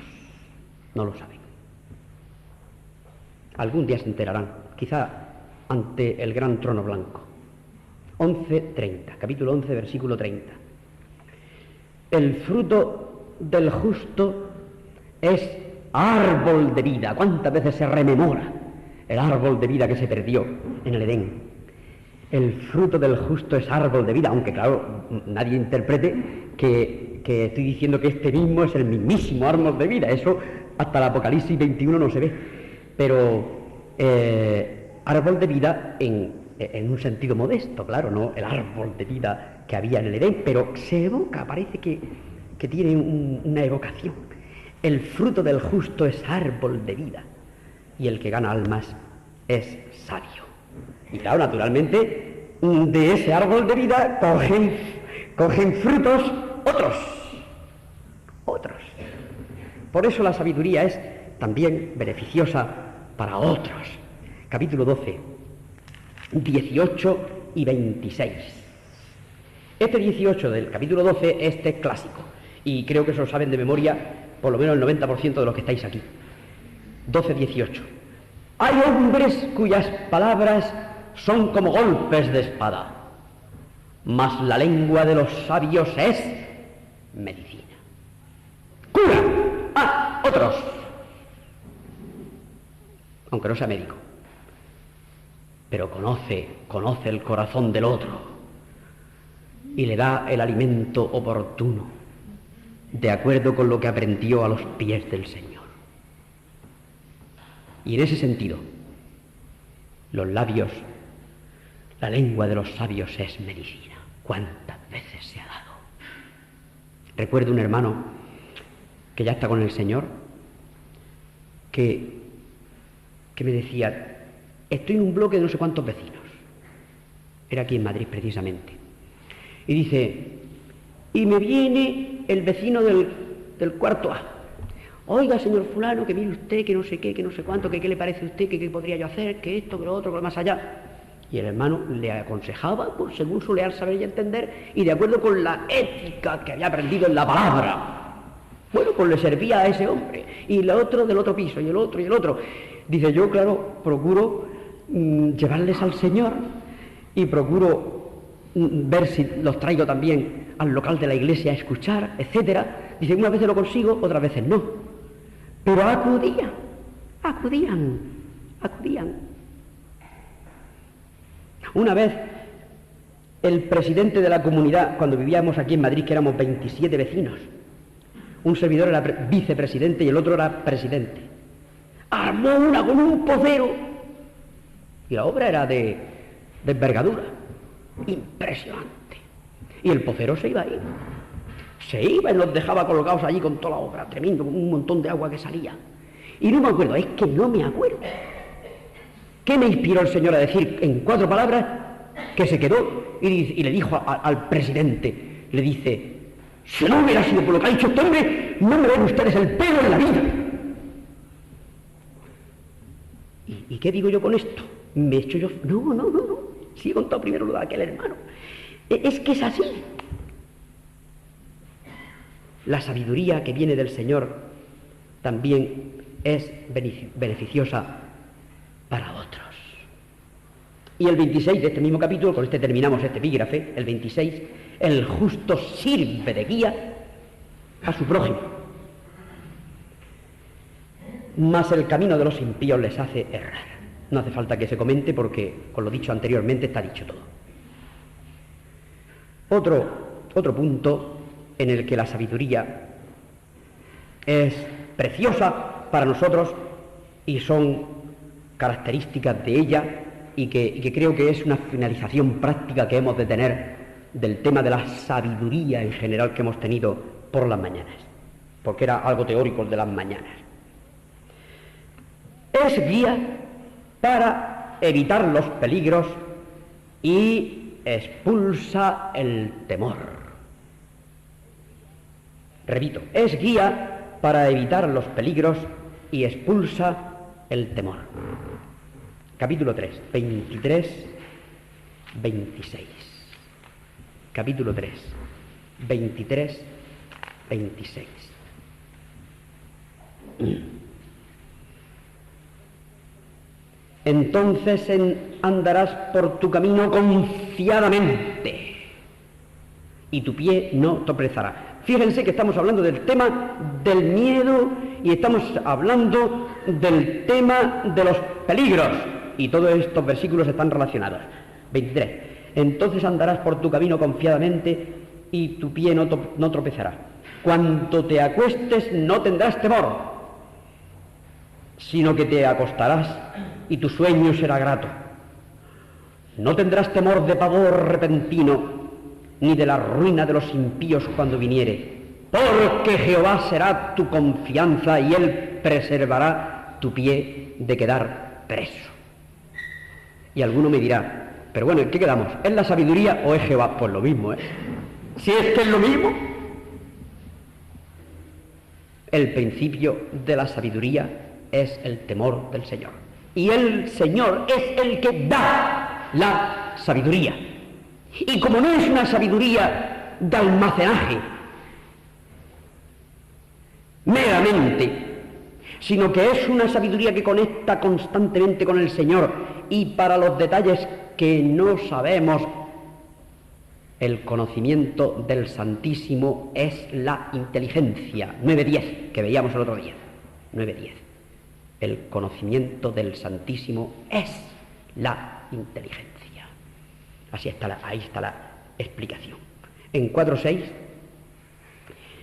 No lo saben. Algún día se enterarán, quizá ante el gran trono blanco. 11:30, capítulo 11, versículo 30. El fruto del justo es árbol de vida. ¿Cuántas veces se rememora el árbol de vida que se perdió en el Edén? El fruto del justo es árbol de vida, aunque claro, nadie interprete que estoy diciendo que este mismo es el mismísimo árbol de vida. Eso hasta el Apocalipsis 21 no se ve. Pero árbol de vida en un sentido modesto, claro, no el árbol de vida que había en el Edén, pero se evoca, parece que tiene una evocación. El fruto del justo es árbol de vida, y el que gana almas es sabio. Y claro, naturalmente, de ese árbol de vida cogen frutos otros. Por eso la sabiduría es también beneficiosa para otros. Capítulo 12, 18 y 26. Este 18 del capítulo 12, este es clásico, y creo que eso lo saben de memoria por lo menos el 90% de los que estáis aquí. 12, 18. Hay hombres cuyas palabras son como golpes de espada, mas la lengua de los sabios es medicina. Cura a otros, aunque no sea médico, pero conoce el corazón del otro y le da el alimento oportuno, de acuerdo con lo que aprendió a los pies del Señor. Y en ese sentido, los labios, la lengua de los sabios es medicina. ¿Cuántas veces se ha dado? Recuerdo un hermano que ya está con el Señor, que me decía, estoy en un bloque de no sé cuántos vecinos. Era aquí en Madrid precisamente. Y dice, y me viene el vecino del cuarto A. oiga, señor fulano, que mire usted, que no sé qué, que no sé cuánto, que qué le parece a usted, que qué podría yo hacer, que esto, que lo otro, que lo más allá. Y el hermano le aconsejaba, pues, según su leal saber y entender, y de acuerdo con la ética que había aprendido en la palabra. Bueno, pues le servía a ese hombre, y el otro del otro piso, y el otro, y el otro. Dice, yo, claro, procuro llevarles al Señor, y procuro ver si los traigo también al local de la iglesia a escuchar, etcétera. Dice, unas veces lo consigo, otras veces no. Pero acudían. Una vez, el presidente de la comunidad, cuando vivíamos aquí en Madrid, que éramos 27 vecinos, un servidor era vicepresidente y el otro era presidente, armó una con un pocero, y la obra era de envergadura, impresionante, y el pocero se iba y nos dejaba colocados allí con toda la obra, tremendo, con un montón de agua que salía, y no me acuerdo, es que no me acuerdo. ¿Qué me inspiró el Señor a decir en 4 palabras? Que se quedó y le dijo al presidente, le dice, si no hubiera sido por lo que ha dicho este hombre, no me ven ustedes el pelo en la vida. ¿Y qué digo yo con esto? Me echo yo... No. Sí he contado primero lo de aquel hermano. Es que es así. La sabiduría que viene del Señor también es beneficiosa para otros. Y el 26 de este mismo capítulo, con este terminamos este epígrafe, el 26, el justo sirve de guía a su prójimo, mas el camino de los impíos les hace errar. No hace falta que se comente porque con lo dicho anteriormente está dicho todo. Otro punto en el que la sabiduría es preciosa para nosotros y son características de ella y que creo que es una finalización práctica que hemos de tener del tema de la sabiduría en general que hemos tenido por las mañanas, porque era algo teórico de las mañanas. Es guía para evitar los peligros y expulsa el temor. Repito, es guía para evitar los peligros y expulsa el temor. Capítulo 3, 23, 26. Capítulo 3, 23, 26. Entonces andarás por tu camino confiadamente y tu pie no tropezará. Fíjense que estamos hablando del tema del miedo y estamos hablando del tema de los peligros y todos estos versículos están relacionados. 23. Entonces andarás por tu camino confiadamente y tu pie no tropezará. Cuando te acuestes no tendrás temor, sino que te acostarás y tu sueño será grato. No tendrás temor de pavor repentino, ni de la ruina de los impíos cuando viniere, porque Jehová será tu confianza y Él preservará tu pie de quedar preso. Y alguno me dirá, pero bueno, ¿en qué quedamos? ¿Es la sabiduría o es Jehová? Pues lo mismo, ¿eh? Si es que es lo mismo. El principio de la sabiduría es el temor del Señor. Y el Señor es el que da la sabiduría. Y como no es una sabiduría de almacenaje meramente, sino que es una sabiduría que conecta constantemente con el Señor y para los detalles que no sabemos, el conocimiento del Santísimo es la inteligencia. 9:10, que veíamos el otro día. 9:10. El conocimiento del Santísimo es la inteligencia. Ahí está la explicación. En 4:6,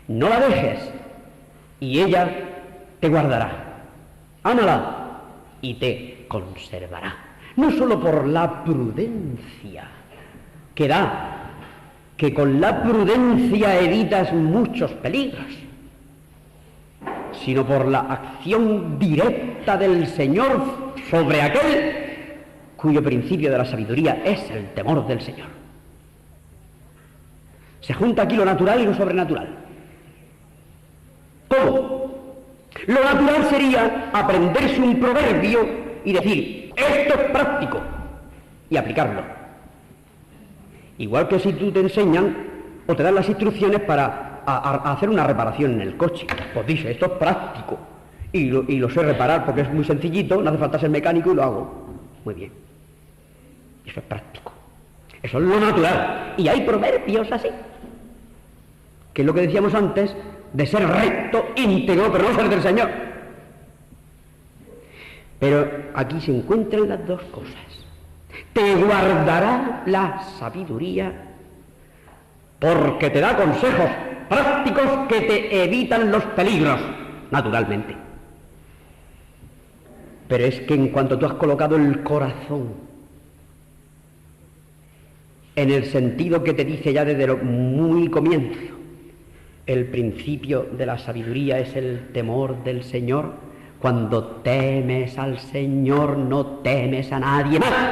no la dejes y ella te guardará. Ámala y te conservará. No solo por la prudencia que da, que con la prudencia evitas muchos peligros, sino por la acción directa del Señor sobre aquel cuyo principio de la sabiduría es el temor del Señor. Se junta aquí lo natural y lo sobrenatural. ¿Cómo? debería aprenderse un proverbio y decir, esto es práctico, y aplicarlo. Igual que si tú te enseñan o te dan las instrucciones para hacer una reparación en el coche, pues dice, esto es práctico, y lo sé reparar porque es muy sencillito, no hace falta ser mecánico y lo hago. Muy bien. Eso es práctico. Eso es lo natural. Y hay proverbios así, que es lo que decíamos antes, de ser recto, íntegro, pero no ser del Señor. Pero aquí se encuentran las dos cosas. Te guardará la sabiduría porque te da consejos prácticos que te evitan los peligros, naturalmente. Pero es que en cuanto tú has colocado el corazón en el sentido que te dice ya desde lo muy comienzo, el principio de la sabiduría es el temor del Señor. Cuando temes al Señor no temes a nadie más,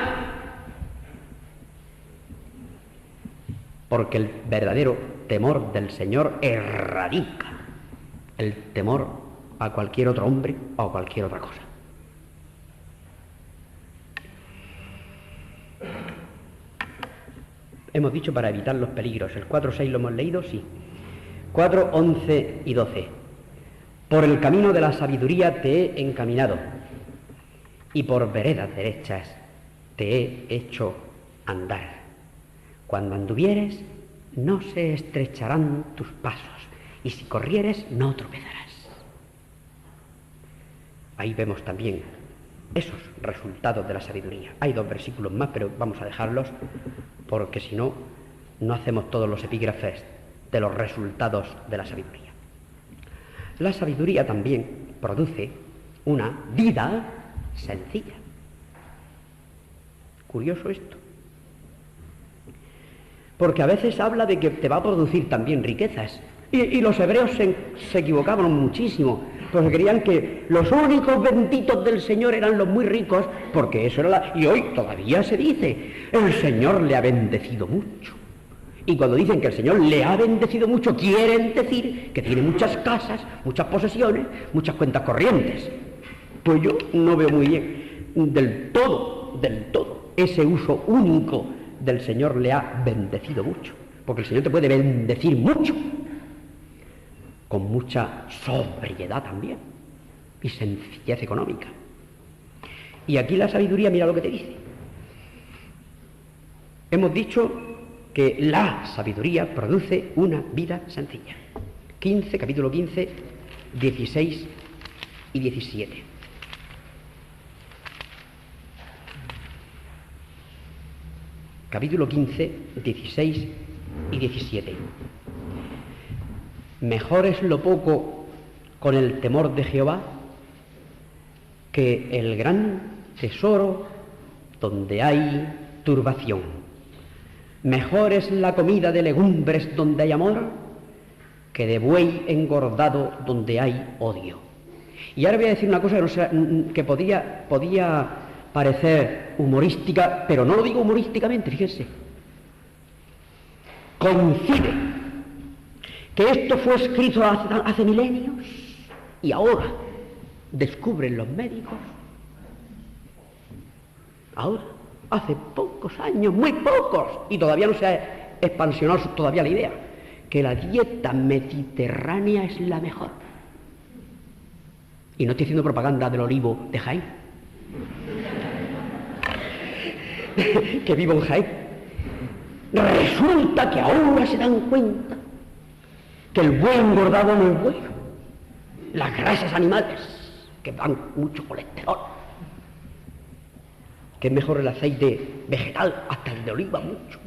porque el verdadero temor del Señor erradica el temor a cualquier otro hombre o a cualquier otra cosa. Hemos dicho para evitar los peligros. El 4:6 lo hemos leído, sí. 4:11 y 12. Por el camino de la sabiduría te he encaminado, y por veredas derechas te he hecho andar. Cuando anduvieres, no se estrecharán tus pasos, y si corrieres, no tropezarás. Ahí vemos también esos resultados de la sabiduría. Hay 2 versículos más, pero vamos a dejarlos, porque si no, no hacemos todos los epígrafes de los resultados de la sabiduría. La sabiduría también produce una vida sencilla. Curioso esto. Porque a veces habla de que te va a producir también riquezas. Y los hebreos se equivocaban muchísimo, porque creían que los únicos benditos del Señor eran los muy ricos, porque eso era y hoy todavía se dice, el Señor le ha bendecido mucho. Y cuando dicen que el Señor le ha bendecido mucho, quieren decir que tiene muchas casas, muchas posesiones, muchas cuentas corrientes. Pues yo no veo muy bien del todo, ese uso único del Señor le ha bendecido mucho. Porque el Señor te puede bendecir mucho, con mucha sobriedad también, y sencillez económica. Y aquí la sabiduría, mira lo que te dice. Hemos dicho que la sabiduría produce una vida sencilla. Capítulo 15, 16 y 17. Capítulo 15, 16 y 17. Mejor es lo poco con el temor de Jehová que el gran tesoro donde hay turbación. Mejor es la comida de legumbres donde hay amor que de buey engordado donde hay odio. Y ahora voy a decir una cosa que podía parecer humorística, pero no lo digo humorísticamente, fíjense. Coincide que esto fue escrito hace milenios y ahora descubren los médicos, ahora, hace pocos años, muy pocos, y todavía no se ha expansionado todavía la idea, que la dieta mediterránea es la mejor. Y no estoy haciendo propaganda del olivo de Jaén, que vivo en Jaén. Resulta que ahora se dan cuenta que el buey engordado no es bueno. Las grasas animales, que dan mucho colesterol, que es mejor el aceite vegetal, hasta el de oliva, mucho.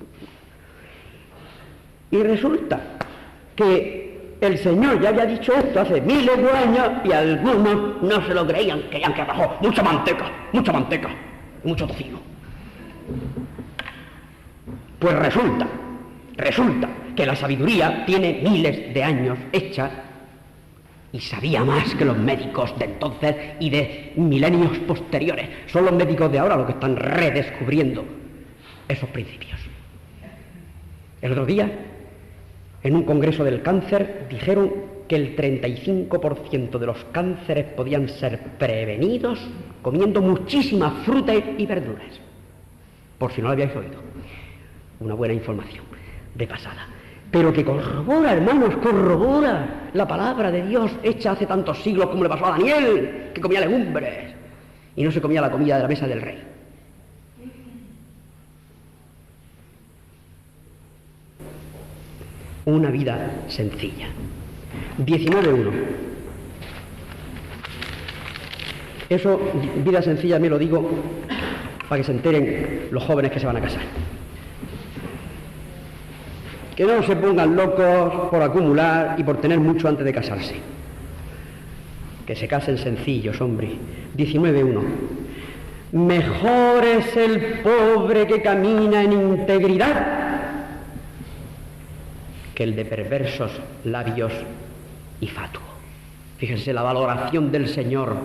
Y resulta que el Señor ya había dicho esto hace miles de años y algunos no se lo creían, creían que bajó mucha manteca, mucho tocino. Pues resulta que la sabiduría tiene miles de años hecha y sabía más que los médicos de entonces y de milenios posteriores. Son los médicos de ahora los que están redescubriendo esos principios. El otro día, en un congreso del cáncer, dijeron que el 35% de los cánceres podían ser prevenidos comiendo muchísimas frutas y verduras. Por si no lo habíais oído. Una buena información de pasada. Pero que corrobora, hermanos, corrobora la palabra de Dios hecha hace tantos siglos como le pasó a Daniel, que comía legumbres y no se comía la comida de la mesa del rey. Una vida sencilla. 19.1. Eso, vida sencilla, me lo digo para que se enteren los jóvenes que se van a casar. Que no se pongan locos por acumular y por tener mucho antes de casarse. Que se casen sencillos, hombre. 19.1. Mejor es el pobre que camina en integridad que el de perversos labios y fatuo. Fíjense la valoración del Señor,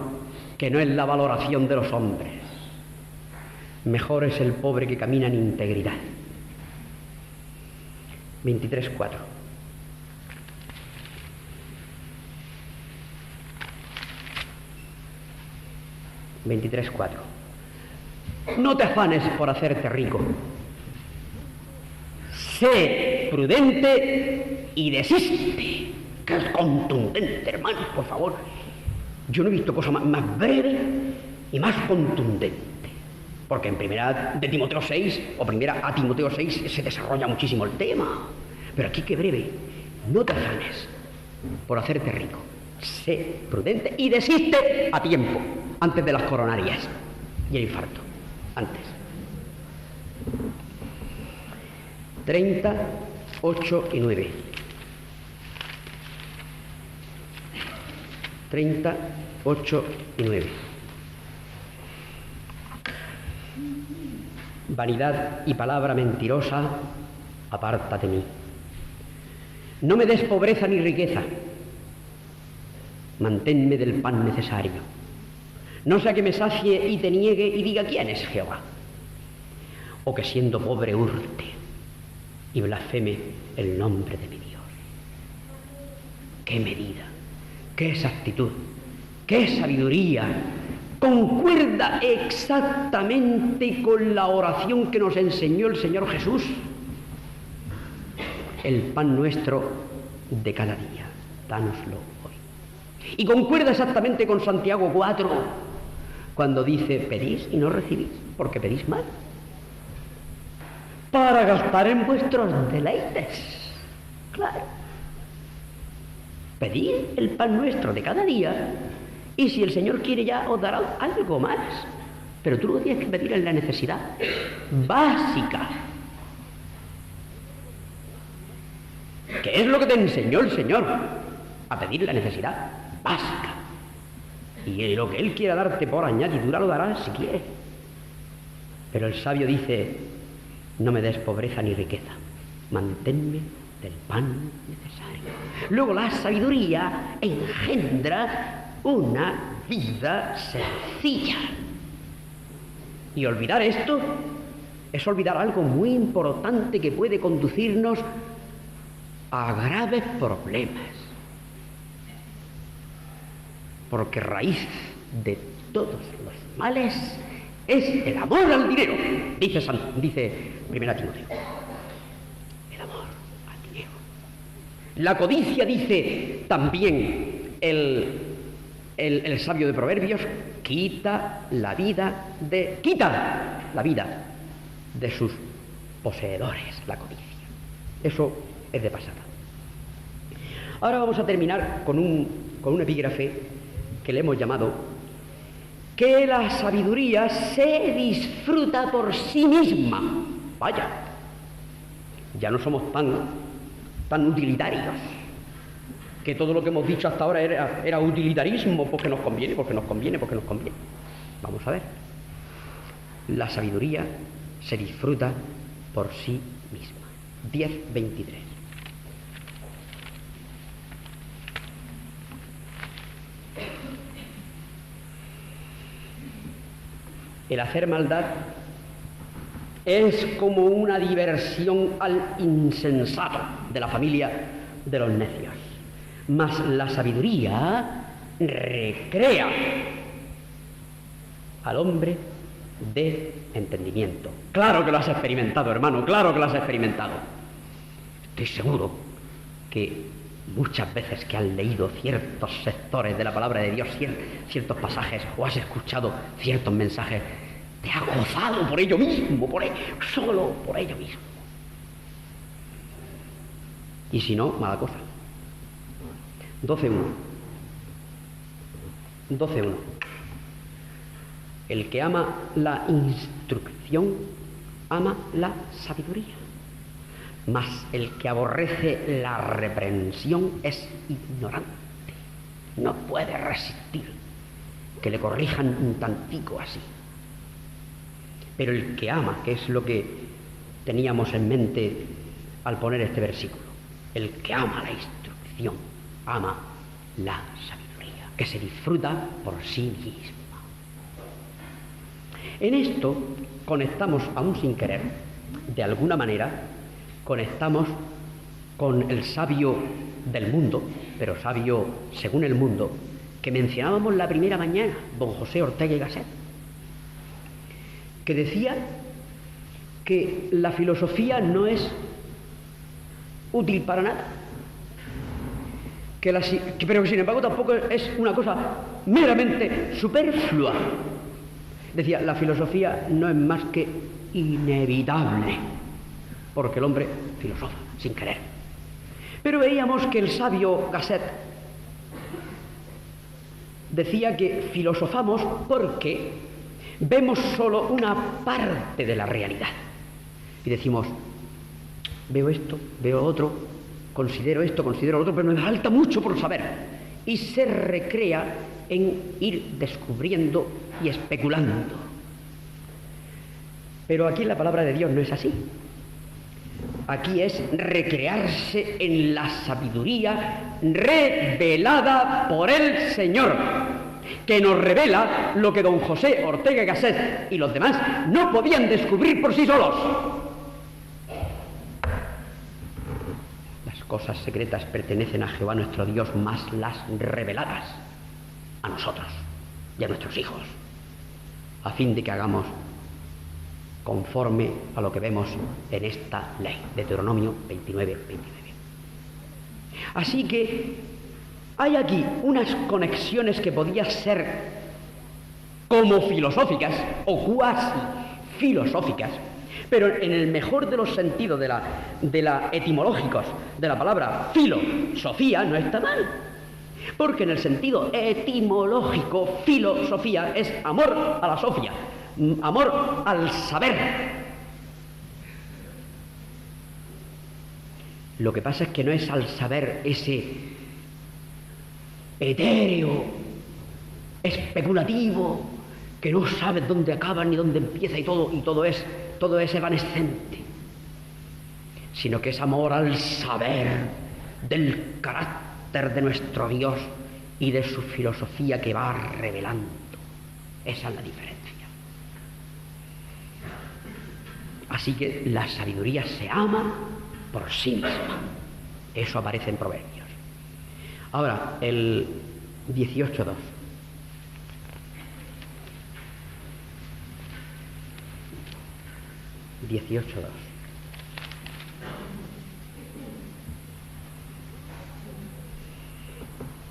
que no es la valoración de los hombres. Mejor es el pobre que camina en integridad. 23.4. No te afanes por hacerte rico. Sé prudente y desiste. Que es contundente, hermanos, por favor. Yo no he visto cosa más breve y más contundente. Porque en primera de Timoteo 6 o primera a Timoteo 6 se desarrolla muchísimo el tema. Pero aquí qué breve. No te afanes por hacerte rico. Sé prudente y desiste a tiempo, antes de las coronarias y el infarto. Antes. 30, 8 y 9. 30, 8 y 9. Vanidad y palabra mentirosa, apártate de mí. No me des pobreza ni riqueza, manténme del pan necesario. No sea que me sacie y te niegue y diga quién es Jehová, o que siendo pobre hurte y blasfeme el nombre de mi Dios. ¡Qué medida! ¡Qué exactitud! ¡Qué sabiduría! Concuerda exactamente con la oración que nos enseñó el Señor Jesús. El pan nuestro de cada día, dánoslo hoy. Y concuerda exactamente con Santiago 4, cuando dice, pedís y no recibís, porque pedís mal, para gastar en vuestros deleites. Claro. Pedid el pan nuestro de cada día, y si el Señor quiere ya os dará algo más. Pero tú lo tienes que pedir en la necesidad básica. ¿Qué es lo que te enseñó el Señor? A pedir la necesidad básica. Y lo que Él quiera darte por añadidura lo dará si quiere. Pero el sabio dice, no me des pobreza ni riqueza, manténme del pan necesario. Luego la sabiduría engendra una vida sencilla. Y olvidar esto es olvidar algo muy importante que puede conducirnos a graves problemas. Porque raíz de todos los males es el amor al dinero, dice Primera Timoteo. El amor al dinero. La codicia, dice también el sabio de Proverbios, quita la vida de sus poseedores, la codicia. Eso es de pasada. Ahora vamos a terminar con un epígrafe que le hemos llamado que la sabiduría se disfruta por sí misma. Vaya, ya no somos tan utilitarios, que todo lo que hemos dicho hasta ahora era utilitarismo, porque nos conviene. Vamos a ver. La sabiduría se disfruta por sí misma. 10:23. El hacer maldad es como una diversión al insensato de la familia de los necios. Mas la sabiduría recrea al hombre de entendimiento. Claro que lo has experimentado, hermano, claro que lo has experimentado. Estoy seguro que muchas veces que has leído ciertos sectores de la palabra de Dios, ciertos pasajes, o has escuchado ciertos mensajes, te has gozado por ello mismo, solo por ello mismo. Y si no, mala cosa. 12.1. El que ama la instrucción, ama la sabiduría. Mas el que aborrece la reprensión es ignorante. No puede resistir que le corrijan un tantico así. Pero el que ama, que es lo que teníamos en mente al poner este versículo, el que ama la instrucción, ama la sabiduría, que se disfruta por sí misma. En esto conectamos, aún sin querer, de alguna manera, conectamos con el sabio del mundo, pero sabio según el mundo, que mencionábamos la primera mañana, don José Ortega y Gasset, que decía que la filosofía no es útil para nada, pero que sin embargo tampoco es una cosa meramente superflua. Decía, la filosofía no es más que inevitable, porque el hombre filosofa, sin querer. Pero veíamos que el sabio Gasset decía que filosofamos porque vemos solo una parte de la realidad. Y decimos, veo esto, veo otro, considero esto, considero lo otro, pero me falta mucho por saber. Y se recrea en ir descubriendo y especulando. Pero aquí en la palabra de Dios no es así. Aquí es recrearse en la sabiduría revelada por el Señor, que nos revela lo que don José Ortega y Gasset y los demás no podían descubrir por sí solos. Las cosas secretas pertenecen a Jehová nuestro Dios, más las reveladas a nosotros y a nuestros hijos, a fin de que hagamos conforme a lo que vemos en esta ley, Deuteronomio 29. Así que hay aquí unas conexiones que podían ser como filosóficas o cuasi filosóficas, pero en el mejor de los sentidos de la etimológicos de la palabra filosofía no está mal, porque en el sentido etimológico filosofía es amor a la sofía, amor al saber. Lo que pasa es que no es al saber ese etéreo, especulativo, que no sabes dónde acaba ni dónde empieza y todo es evanescente, sino que es amor al saber del carácter de nuestro Dios y de su filosofía que va revelando. Esa es la diferencia. Así que la sabiduría se ama por sí misma. Eso aparece en Proverbios. Ahora, el 18.2.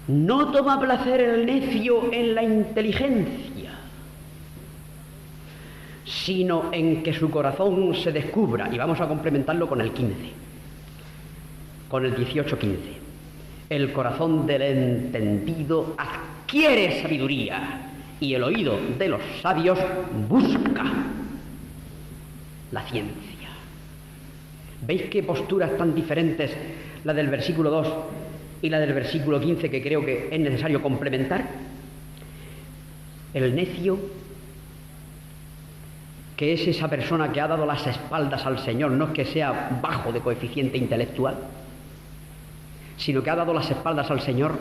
No toma placer el necio en la inteligencia, sino en que su corazón se descubra. Y vamos a complementarlo con el 15, con el 18:15. El corazón del entendido adquiere sabiduría, y el oído de los sabios busca la ciencia. ¿Veis qué posturas tan diferentes la del versículo 2 y la del versículo 15, que creo que es necesario complementar? El necio, que es esa persona que ha dado las espaldas al Señor, no es que sea bajo de coeficiente intelectual, sino que ha dado las espaldas al Señor.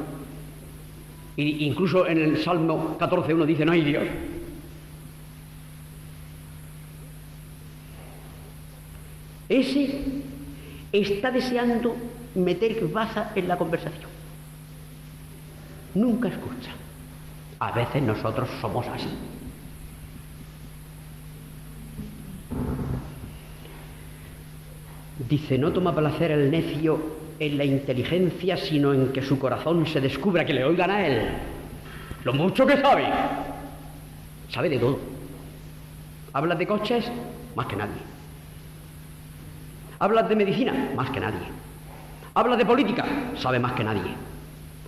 E incluso en el Salmo 14:1 dice, no hay Dios. Ese está deseando meter baza en la conversación. nunca escucha. A veces nosotros somos así. Dice, no toma placer el necio en la inteligencia, sino en que su corazón se descubra, que le oigan a él. Lo mucho que sabe. Sabe de todo. Hablas de coches, más que nadie. Hablas de medicina, más que nadie. Hablas de política, sabe más que nadie.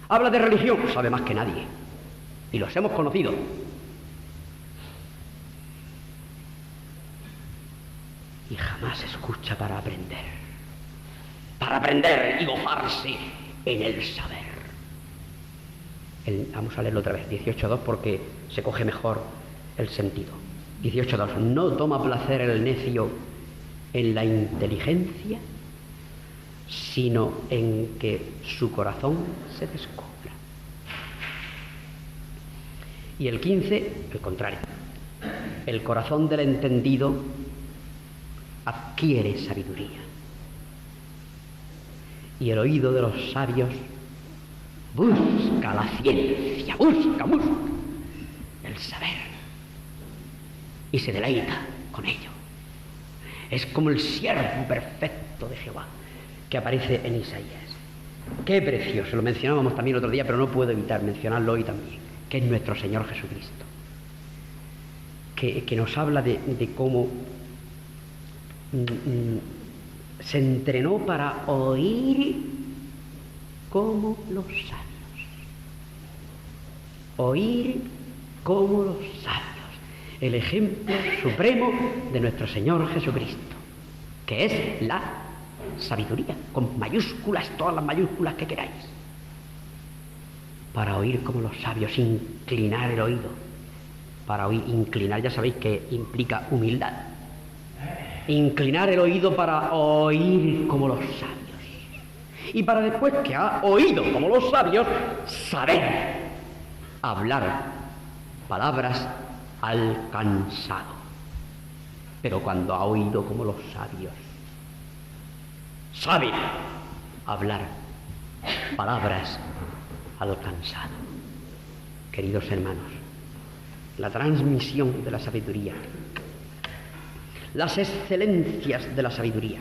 Hablas de religión, sabe más que nadie. Y los hemos conocido. Y jamás escucha para aprender y gozarse en el saber. Vamos a leerlo otra vez, 18.2, porque se coge mejor el sentido. 18.2, no toma placer el necio en la inteligencia, sino en que su corazón se descubra. Y el 15, el contrario. El corazón del entendido adquiere sabiduría. Y el oído de los sabios busca la ciencia, busca el saber. Y se deleita con ello. Es como el siervo perfecto de Jehová que aparece en Isaías. Qué precioso, lo mencionábamos también otro día, pero no puedo evitar mencionarlo hoy también, que es nuestro Señor Jesucristo, que nos habla de cómo se entrenó para oír como los sabios. Oír como los sabios. El ejemplo supremo de nuestro Señor Jesucristo, que es la sabiduría, con mayúsculas, todas las mayúsculas que queráis. Para oír como los sabios, inclinar el oído. Para oír, inclinar ya sabéis que implica humildad. Inclinar el oído para oír como los sabios. Y para después que ha oído como los sabios, saber hablar palabras al cansado. Pero cuando ha oído como los sabios, sabe hablar palabras al cansado. Queridos hermanos, la transmisión de la sabiduría, las excelencias de la sabiduría.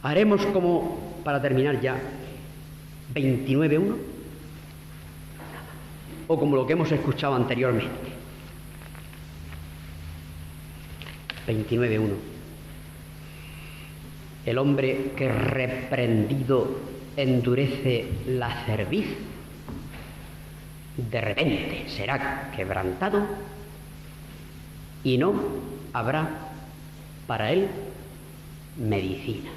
Haremos como, para terminar ya, 29.1, o como lo que hemos escuchado anteriormente. 29.1. El hombre que reprendido endurece la cerviz, de repente será quebrantado y no habrá para él medicina.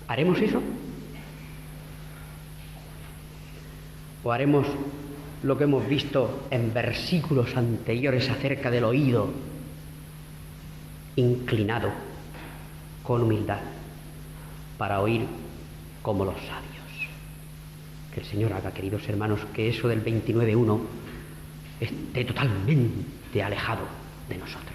¿Haremos eso? ¿O haremos lo que hemos visto en versículos anteriores acerca del oído inclinado con humildad para oír como los sabios? Que el Señor haga, queridos hermanos, que eso del 29.1 esté totalmente alejado de nosotros.